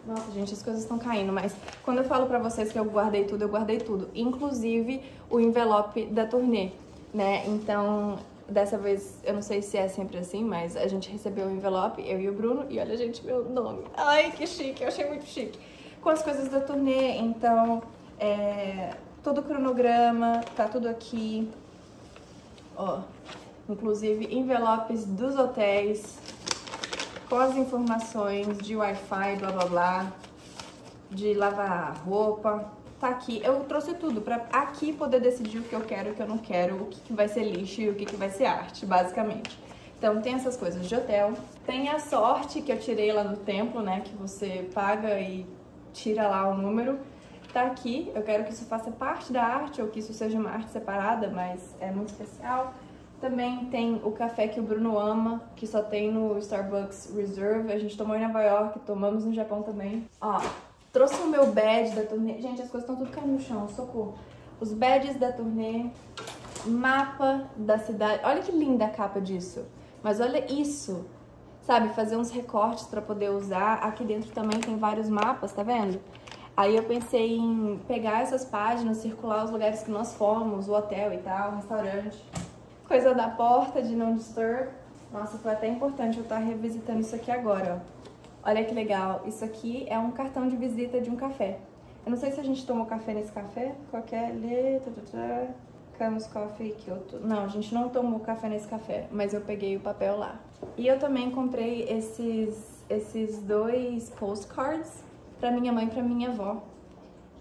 Nossa, gente, as coisas estão caindo, mas quando eu falo pra vocês que eu guardei tudo, inclusive o envelope da turnê, né? Então, dessa vez, eu não sei se é sempre assim, mas a gente recebeu o envelope, eu e o Bruno, e olha, gente, meu nome. Ai, que chique, eu achei muito chique. Com as coisas da turnê, então, todo o cronograma, tá tudo aqui, ó. Inclusive, envelopes dos hotéis, com as informações de Wi-Fi, blá blá blá, de lavar roupa, tá aqui. Eu trouxe tudo pra aqui poder decidir o que eu quero e o que eu não quero, o que vai ser lixo e o que vai ser arte, basicamente. Então tem essas coisas de hotel, tem a sorte que eu tirei lá no templo, né, que você paga e tira lá o número, tá aqui. Eu quero que isso faça parte da arte ou que isso seja uma arte separada, mas é muito especial. Também tem o café que o Bruno ama, que só tem no Starbucks Reserve. A gente tomou em Nova York, tomamos no Japão também. Ó, trouxe o meu badge da turnê. Gente, as coisas estão tudo caindo no chão, socorro. Os badges da turnê, mapa da cidade. Olha que linda a capa disso. Mas olha isso, sabe? Fazer uns recortes pra poder usar. Aqui dentro também tem vários mapas, tá vendo? Aí eu pensei em pegar essas páginas, circular os lugares que nós fomos, o hotel e tal, o restaurante. Coisa da porta, de não disturb. Nossa, foi até importante eu estar revisitando isso aqui agora, ó. Olha que legal. Isso aqui é um cartão de visita de um café. Eu não sei se a gente tomou café nesse café. Qual que é? Starbucks Coffee Kyoto. Não, a gente não tomou café nesse café, mas eu peguei o papel lá. E eu também comprei esses 2 postcards pra minha mãe e pra minha avó.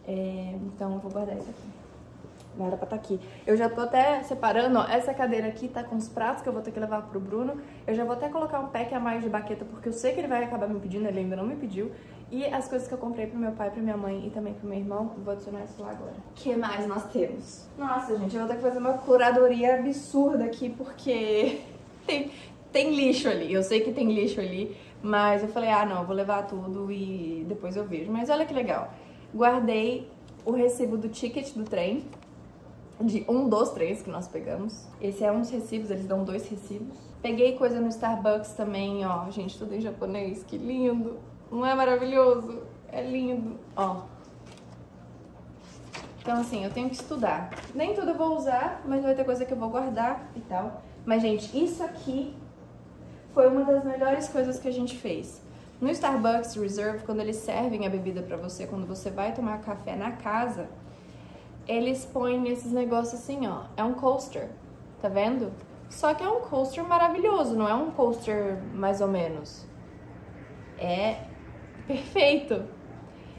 Então eu vou guardar isso aqui. Não era pra estar aqui. Eu já tô até separando, ó, essa cadeira aqui tá com os pratos que eu vou ter que levar pro Bruno. Eu já vou até colocar um pack a mais de baqueta, porque eu sei que ele vai acabar me pedindo, ele ainda não me pediu. E as coisas que eu comprei pro meu pai, pra minha mãe e também pro meu irmão, eu vou adicionar isso lá agora. O que mais nós temos? Nossa, gente, eu vou ter que fazer uma curadoria absurda aqui, porque tem lixo ali. Eu sei que tem lixo ali, mas eu falei, ah, não, eu vou levar tudo e depois eu vejo. Mas olha que legal. Guardei o recibo do ticket do trem, de um dos trens que nós pegamos. Esse é um dos recibos, eles dão 2 recibos. Peguei coisa no Starbucks também, ó. Gente, tudo em japonês, que lindo. Não é maravilhoso? É lindo, ó. Então, assim, eu tenho que estudar. Nem tudo eu vou usar, mas vai ter coisa que eu vou guardar e tal. Mas, gente, isso aqui foi uma das melhores coisas que a gente fez. No Starbucks Reserve, quando eles servem a bebida pra você, quando você vai tomar café na casa, eles põem esses negócios assim, ó. É um coaster, tá vendo? Só que é um coaster maravilhoso, não é um coaster mais ou menos. É perfeito.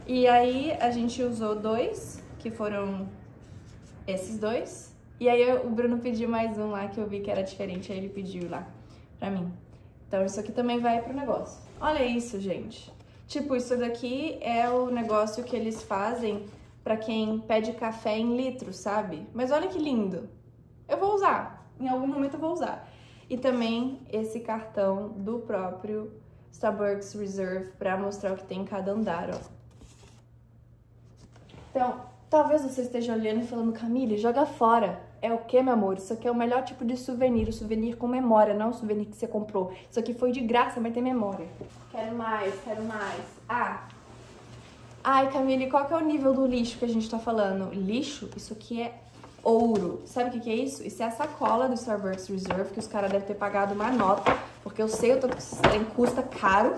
E aí a gente usou 2, que foram esses 2. E aí o Bruno pediu mais um lá, que eu vi que era diferente, aí ele pediu lá pra mim. Então isso aqui também vai pro negócio. Olha isso, gente. Tipo, isso daqui é o negócio que eles fazem pra quem pede café em litros, sabe? Mas olha que lindo. Eu vou usar. Em algum momento eu vou usar. E também esse cartão do próprio Starbucks Reserve pra mostrar o que tem em cada andar, ó. Então, talvez você esteja olhando e falando, Camille, joga fora. É o que, meu amor? Isso aqui é o melhor tipo de souvenir. O souvenir com memória, não o souvenir que você comprou. Isso aqui foi de graça, mas tem memória. Quero mais, quero mais. Ai, Camille, qual que é o nível do lixo que a gente tá falando? Lixo? Isso aqui é ouro. Sabe o que é isso? Isso é a sacola do Starbucks Reserve, que os caras devem ter pagado uma nota, porque eu sei, custa caro.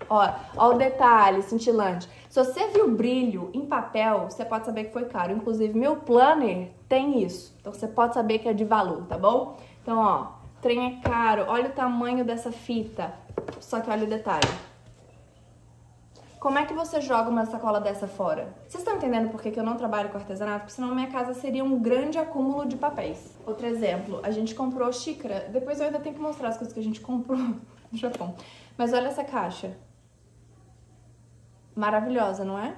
Ó o detalhe cintilante. Se você viu brilho em papel, você pode saber que foi caro. Inclusive, meu planner tem isso. Então, você pode saber que é de valor, tá bom? Então, ó, trem é caro. Olha o tamanho dessa fita. Só que olha o detalhe. Como é que você joga uma sacola dessa fora? Vocês estão entendendo por que eu não trabalho com artesanato? Porque senão minha casa seria um grande acúmulo de papéis. Outro exemplo, a gente comprou xícara. Depois eu ainda tenho que mostrar as coisas que a gente comprou no Japão. Mas olha essa caixa. Maravilhosa, não é?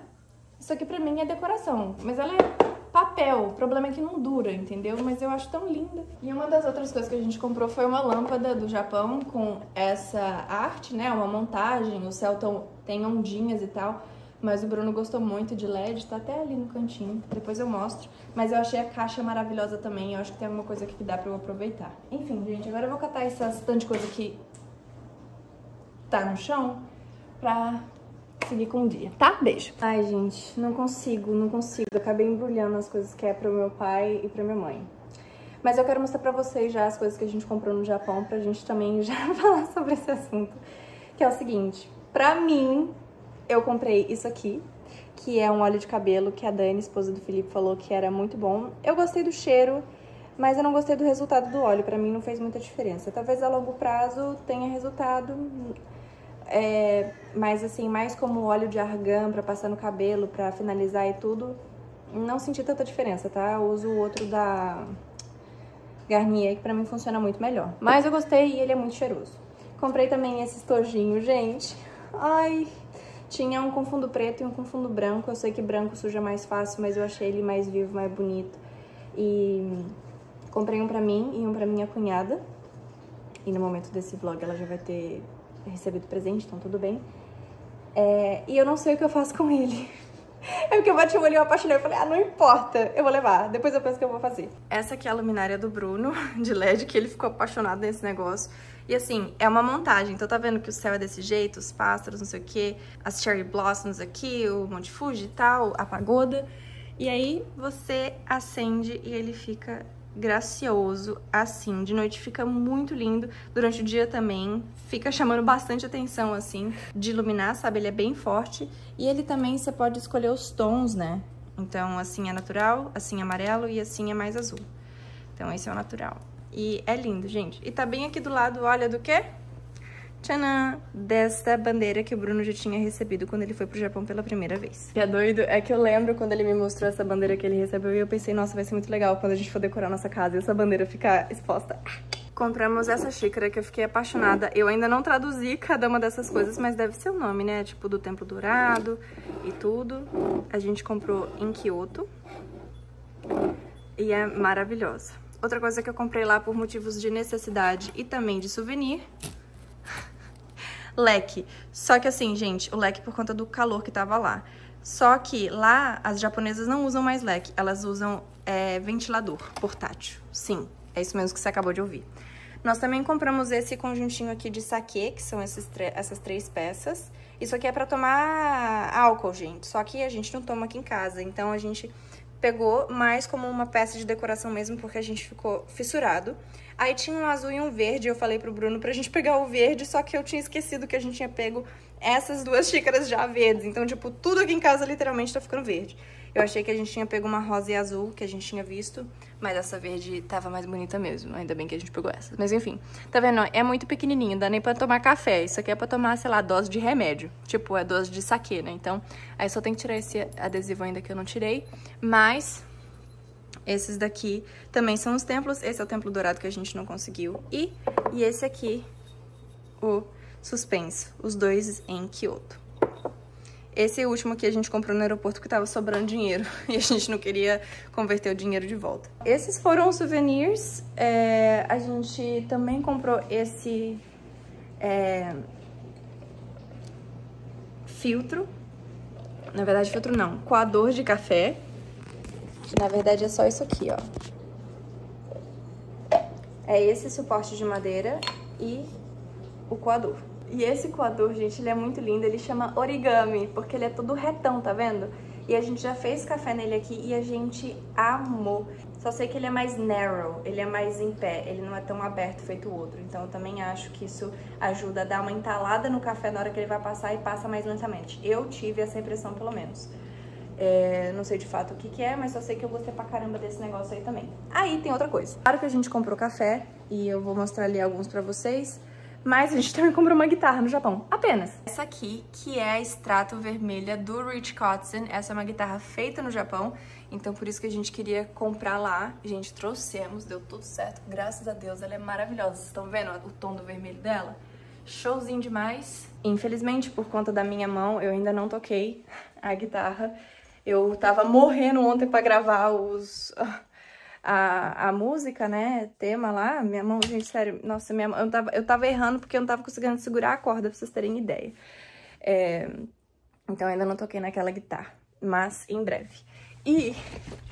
Isso aqui pra mim é decoração, mas ela é papel. O problema é que não dura, entendeu? Mas eu acho tão linda. E uma das outras coisas que a gente comprou foi uma lâmpada do Japão com essa arte, né? Uma montagem, o céu tem ondinhas e tal. Mas o Bruno gostou muito de LED, tá até ali no cantinho. Depois eu mostro. Mas eu achei a caixa maravilhosa também. Eu acho que tem alguma coisa aqui que dá pra eu aproveitar. Enfim, gente, agora eu vou catar essas tantas de coisa que tá no chão pra seguir com o dia, tá? Beijo. Ai, gente, não consigo. Acabei embrulhando as coisas que é pro meu pai e pra minha mãe. Mas eu quero mostrar pra vocês já as coisas que a gente comprou no Japão, pra gente também já falar sobre esse assunto. Que é o seguinte, pra mim, eu comprei isso aqui, que é um óleo de cabelo que a Dani, esposa do Felipe, falou que era muito bom. Eu gostei do cheiro, mas eu não gostei do resultado do óleo. Pra mim não fez muita diferença. Talvez a longo prazo tenha resultado... mas assim, mais como óleo de argan pra passar no cabelo, pra finalizar e tudo, não senti tanta diferença, tá? Eu uso o outro da Garnier, que pra mim funciona muito melhor. Mas eu gostei e ele é muito cheiroso. Comprei também esse estojinho, gente. Ai, tinha um com fundo preto e um com fundo branco. Eu sei que branco suja mais fácil, mas eu achei ele mais vivo, mais bonito. E comprei um pra mim e um pra minha cunhada. E no momento desse vlog ela já vai ter recebido presente, então tudo bem. E eu não sei o que eu faço com ele. É porque eu bati o olho e eu apaixonei. Eu falei, não importa, eu vou levar. Depois eu penso o que eu vou fazer. Essa aqui é a luminária do Bruno, de LED, que ele ficou apaixonado nesse negócio. E assim, é uma montagem. Então tá vendo que o céu é desse jeito, os pássaros, não sei o que, as cherry blossoms aqui, o Monte Fuji e tal, a pagoda. E aí você acende e ele fica gracioso assim. De noite fica muito lindo, durante o dia também fica chamando bastante atenção assim de iluminar, sabe? Ele é bem forte e ele também você pode escolher os tons, né? Então, assim é natural, assim é amarelo e assim é mais azul. Então, esse é o natural. E é lindo, gente. E tá bem aqui do lado, olha, do quê? Tchanã! Desta bandeira que o Bruno já tinha recebido quando ele foi pro Japão pela primeira vez. O que é doido é que eu lembro quando ele me mostrou essa bandeira que ele recebeu e eu pensei, nossa, vai ser muito legal quando a gente for decorar nossa casa e essa bandeira ficar exposta. Compramos essa xícara que eu fiquei apaixonada. Eu ainda não traduzi cada uma dessas coisas, mas deve ser o nome, né? Tipo, do Templo Dourado e tudo. A gente comprou em Kyoto e é maravilhosa. Outra coisa que eu comprei lá por motivos de necessidade e também de souvenir... leque. Só que assim, gente, o leque por conta do calor que tava lá. Só que lá, as japonesas não usam mais leque, elas usam ventilador portátil. Sim, é isso mesmo que você acabou de ouvir. Nós também compramos esse conjuntinho aqui de saquê, que são essas 3 peças. Isso aqui é pra tomar álcool, gente. Só que a gente não toma aqui em casa, então a gente pegou mais como uma peça de decoração mesmo, porque a gente ficou fissurado. Aí tinha um azul e um verde, eu falei pro Bruno pra gente pegar o verde, só que eu tinha esquecido que a gente tinha pego essas 2 xícaras já verdes. Então, tipo, tudo aqui em casa literalmente tá ficando verde. Eu achei que a gente tinha pego uma rosa e azul, que a gente tinha visto, mas essa verde tava mais bonita mesmo. Ainda bem que a gente pegou essa. Mas enfim, tá vendo? É muito pequenininho, dá nem pra tomar café. Isso aqui é pra tomar, sei lá, dose de remédio. Tipo, é dose de saquê, né? Então, aí só tem que tirar esse adesivo ainda que eu não tirei. Mas... esses daqui também são os templos. Esse é o Templo Dourado que a gente não conseguiu. E esse aqui, o Suspenso. Os 2 em Kyoto. Esse último aqui a gente comprou no aeroporto porque tava sobrando dinheiro. E a gente não queria converter o dinheiro de volta. Esses foram os souvenirs. A gente também comprou esse filtro. Na verdade, filtro não. Coador de café. Na verdade, é só isso aqui, ó. É esse suporte de madeira e o coador. E esse coador, gente, ele é muito lindo. Ele chama origami, porque ele é todo retão, tá vendo? E a gente já fez café nele aqui e a gente amou. Só sei que ele é mais narrow, ele é mais em pé. Ele não é tão aberto feito o outro. Então, eu também acho que isso ajuda a dar uma entalada no café na hora que ele vai passar e passa mais lentamente. Eu tive essa impressão, pelo menos. Não sei de fato o que é, mas só sei que eu gostei pra caramba desse negócio aí também. Aí tem outra coisa. Claro que a gente comprou café e eu vou mostrar ali alguns pra vocês, mas a gente também comprou uma guitarra no Japão, apenas. Essa aqui, que é a Strato vermelha do Rich Kotzen. Essa é uma guitarra feita no Japão, então por isso que a gente queria comprar lá. Gente, trouxemos, deu tudo certo, graças a Deus, ela é maravilhosa. Vocês estão vendo o tom do vermelho dela? Showzinho demais. Infelizmente, por conta da minha mão, eu ainda não toquei a guitarra. Eu tava morrendo ontem pra gravar a música, né, tema lá. Minha mão, gente, sério, nossa, minha mão, eu tava errando porque eu não tava conseguindo segurar a corda, pra vocês terem ideia. Então, ainda não toquei naquela guitarra, mas em breve. E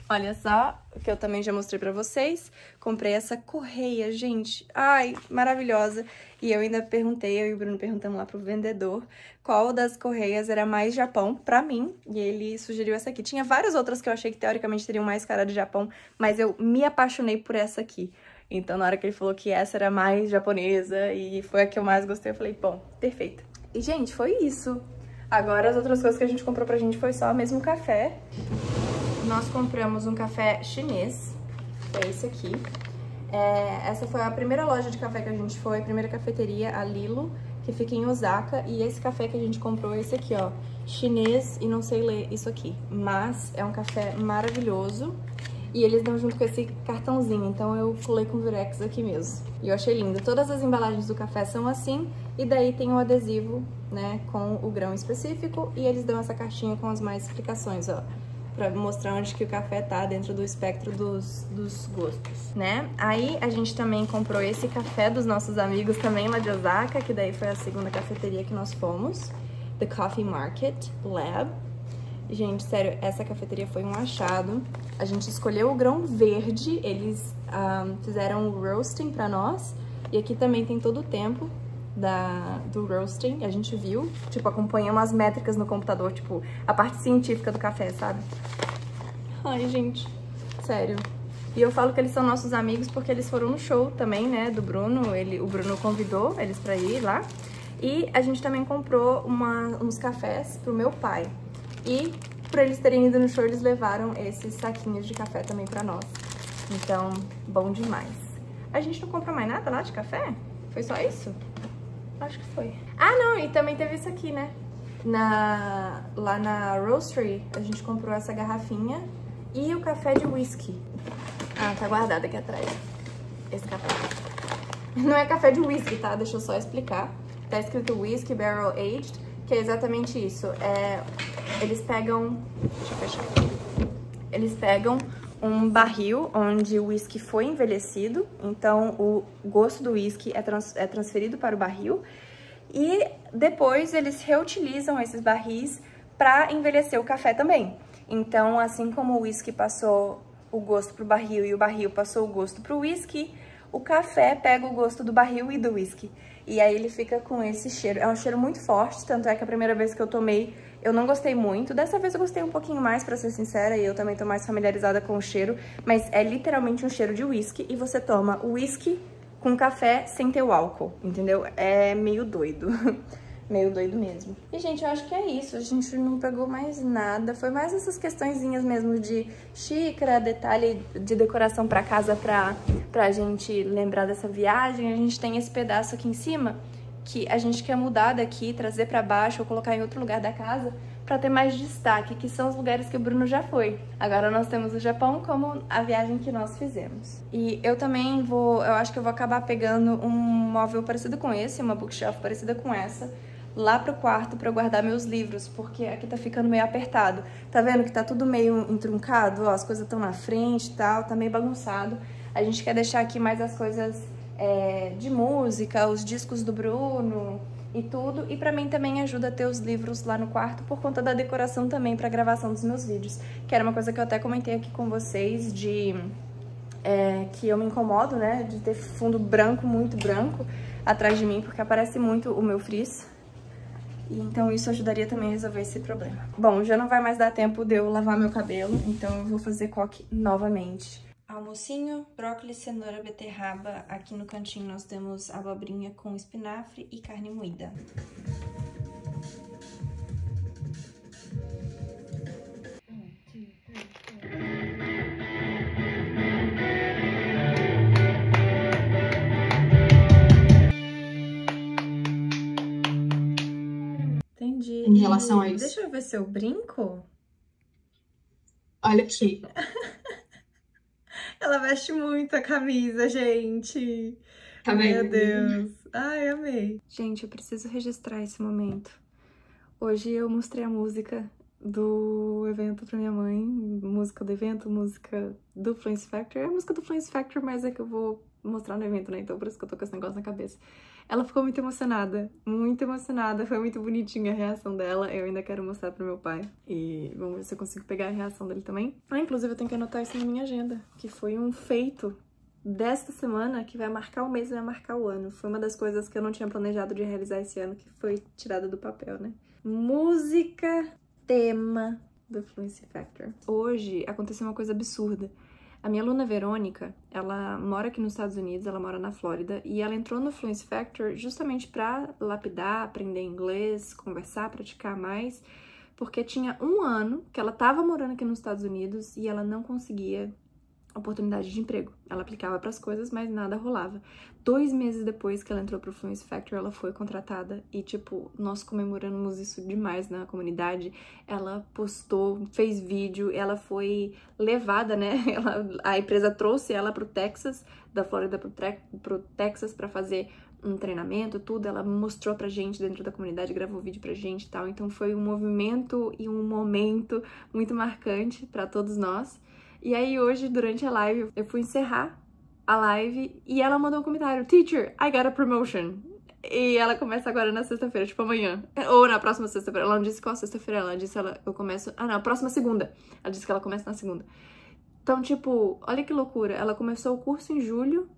olha só, o que eu também já mostrei pra vocês, comprei essa correia, gente, ai, maravilhosa. E eu ainda perguntei, eu e o Bruno perguntamos lá pro vendedor qual das correias era mais Japão pra mim, e ele sugeriu essa aqui. Tinha várias outras que eu achei que teoricamente teriam mais cara de Japão, mas eu me apaixonei por essa aqui. Então, na hora que ele falou que essa era mais japonesa e foi a que eu mais gostei, eu falei, bom, perfeito. E, gente, foi isso. Agora, as outras coisas que a gente comprou pra gente foi só mesmo café. Nós compramos um café chinês, que é esse aqui. Essa foi a primeira loja de café que a gente foi, a primeira cafeteria, a Lilo, que fica em Osaka. E esse café que a gente comprou é esse aqui, ó, chinês, e não sei ler isso aqui. Mas é um café maravilhoso. E eles dão junto com esse cartãozinho, então eu colei com o Virex aqui mesmo. E eu achei lindo. Todas as embalagens do café são assim, e daí tem o adesivo, né, com o grão específico, e eles dão essa caixinha com as mais explicações, ó, pra mostrar onde que o café tá dentro do espectro dos gostos, né? Aí a gente também comprou esse café dos nossos amigos também lá de Osaka, que daí foi a segunda cafeteria que nós fomos, The Coffee Market Lab. Gente, sério, essa cafeteria foi um achado. A gente escolheu o grão verde, eles fizeram o roasting pra nós. E aqui também tem todo o tempo do roasting, a gente viu. Tipo, acompanhamos as métricas no computador, tipo, a parte científica do café, sabe? Ai, gente, sério. E eu falo que eles são nossos amigos porque eles foram no show também, né, do Bruno. O Bruno convidou eles pra ir lá. E a gente também comprou uns cafés pro meu pai. E por eles terem ido no show, eles levaram esses saquinhos de café também pra nós. Então, bom demais. A gente não comprou mais nada lá de café? Foi só isso? Acho que foi. Ah, não, e também teve isso aqui, né? Lá na Roastery, a gente comprou essa garrafinha e o café de whisky. Ah, tá guardado aqui atrás. Esse café. Não é café de whisky, tá? Deixa eu só explicar. Tá escrito Whisky Barrel Aged, que é exatamente isso. Eles pegam... Deixa eu fechar. Eles pegam um barril onde o whisky foi envelhecido, então o gosto do whisky é transferido para o barril, e depois eles reutilizam esses barris para envelhecer o café também. Então, assim como o whisky passou o gosto pro barril e o barril passou o gosto pro whisky, o café pega o gosto do barril e do whisky. E aí ele fica com esse cheiro. É um cheiro muito forte, tanto é que a primeira vez que eu tomei, eu não gostei muito. Dessa vez eu gostei um pouquinho mais, pra ser sincera, e eu também tô mais familiarizada com o cheiro. Mas é literalmente um cheiro de whisky, e você toma o whisky com café sem ter o álcool, entendeu? É meio doido. Meio doido mesmo. E, gente, eu acho que é isso. A gente não pegou mais nada. Foi mais essas questõezinhas mesmo de xícara, detalhe de decoração pra casa pra gente lembrar dessa viagem. A gente tem esse pedaço aqui em cima que a gente quer mudar daqui, trazer pra baixo ou colocar em outro lugar da casa pra ter mais destaque, que são os lugares que o Bruno já foi. Agora nós temos o Japão como a viagem que nós fizemos. E eu também eu acho que eu vou acabar pegando um móvel parecido com esse, uma bookshelf parecida com essa, lá pro quarto pra guardar meus livros, porque aqui tá ficando meio apertado. Tá vendo que tá tudo meio entruncado? Ó, as coisas estão na frente e tal, tá meio bagunçado. A gente quer deixar aqui mais as coisas de música, os discos do Bruno e tudo. E pra mim também ajuda a ter os livros lá no quarto por conta da decoração também pra gravação dos meus vídeos. Que era uma coisa que eu até comentei aqui com vocês, que eu me incomodo, né, de ter fundo branco, muito branco, atrás de mim, porque aparece muito o meu frizz. E então isso ajudaria também a resolver esse problema. Bom, já não vai mais dar tempo de eu lavar meu cabelo, então eu vou fazer coque novamente. Almocinho, brócolis, cenoura, beterraba. Aqui no cantinho nós temos abobrinha com espinafre e carne moída. Entendi. Em relação a isso. Deixa eu ver seu brinco. Olha aqui. Ela veste muito a camisa, gente. Tá vendo? Meu Deus. Ai, amei. Gente, eu preciso registrar esse momento. Hoje eu mostrei a música do evento pra minha mãe. Música do evento, música do Fluence Factor. É a música do Fluence Factor, mas é que eu vou mostrar no evento, né? Então por isso que eu tô com esse negócio na cabeça. Ela ficou muito emocionada, foi muito bonitinha a reação dela. Eu ainda quero mostrar pro meu pai e vamos ver se eu consigo pegar a reação dele também. Inclusive eu tenho que anotar isso na minha agenda, que foi um feito desta semana que vai marcar o mês e vai marcar o ano. Foi uma das coisas que eu não tinha planejado de realizar esse ano, que foi tirada do papel, né? Música, tema do Fluence Factor. Hoje aconteceu uma coisa absurda. A minha aluna Verônica, ela mora aqui nos Estados Unidos, ela mora na Flórida, e ela entrou no Fluence Factor justamente para lapidar, aprender inglês, conversar, praticar mais, porque tinha um ano que ela estava morando aqui nos Estados Unidos e ela não conseguia oportunidade de emprego. Ela aplicava para as coisas, mas nada rolava. 2 meses depois que ela entrou pro Fluence Factor, ela foi contratada e, tipo, nós comemoramos isso demais na comunidade. Ela postou, fez vídeo, ela foi levada, né? A empresa trouxe ela pro Texas, da Flórida pro Texas para fazer um treinamento, tudo. Ela mostrou pra gente dentro da comunidade, gravou vídeo pra gente e tal. Então foi um movimento e um momento muito marcante para todos nós. E aí hoje, durante a live, eu fui encerrar a live e ela mandou um comentário: Teacher, I got a promotion. E ela começa agora na sexta-feira, tipo amanhã. Ou na próxima sexta-feira. Ela não disse qual sexta-feira, ela disse eu começo... Ah, não, próxima segunda. Ela disse que ela começa na segunda. Então, tipo, olha que loucura. Ela começou o curso em julho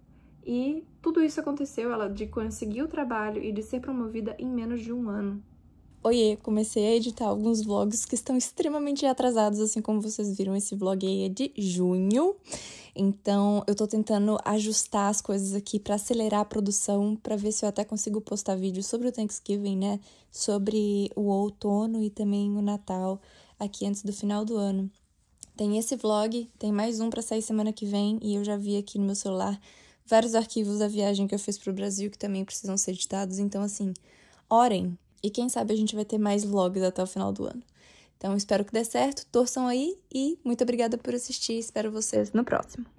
e tudo isso aconteceu. Ela de conseguir o trabalho e de ser promovida em menos de um ano. Oiê, comecei a editar alguns vlogs que estão extremamente atrasados, assim como vocês viram, esse vlog aí é de junho. Então, eu tô tentando ajustar as coisas aqui pra acelerar a produção, pra ver se eu até consigo postar vídeo sobre o Thanksgiving, né? Sobre o outono e também o Natal aqui antes do final do ano. Tem esse vlog, tem mais um pra sair semana que vem, e eu já vi aqui no meu celular vários arquivos da viagem que eu fiz pro Brasil que também precisam ser editados. Então, assim, orem. E quem sabe a gente vai ter mais vlogs até o final do ano. Então, espero que dê certo, torçam aí e muito obrigada por assistir. Espero vocês no próximo.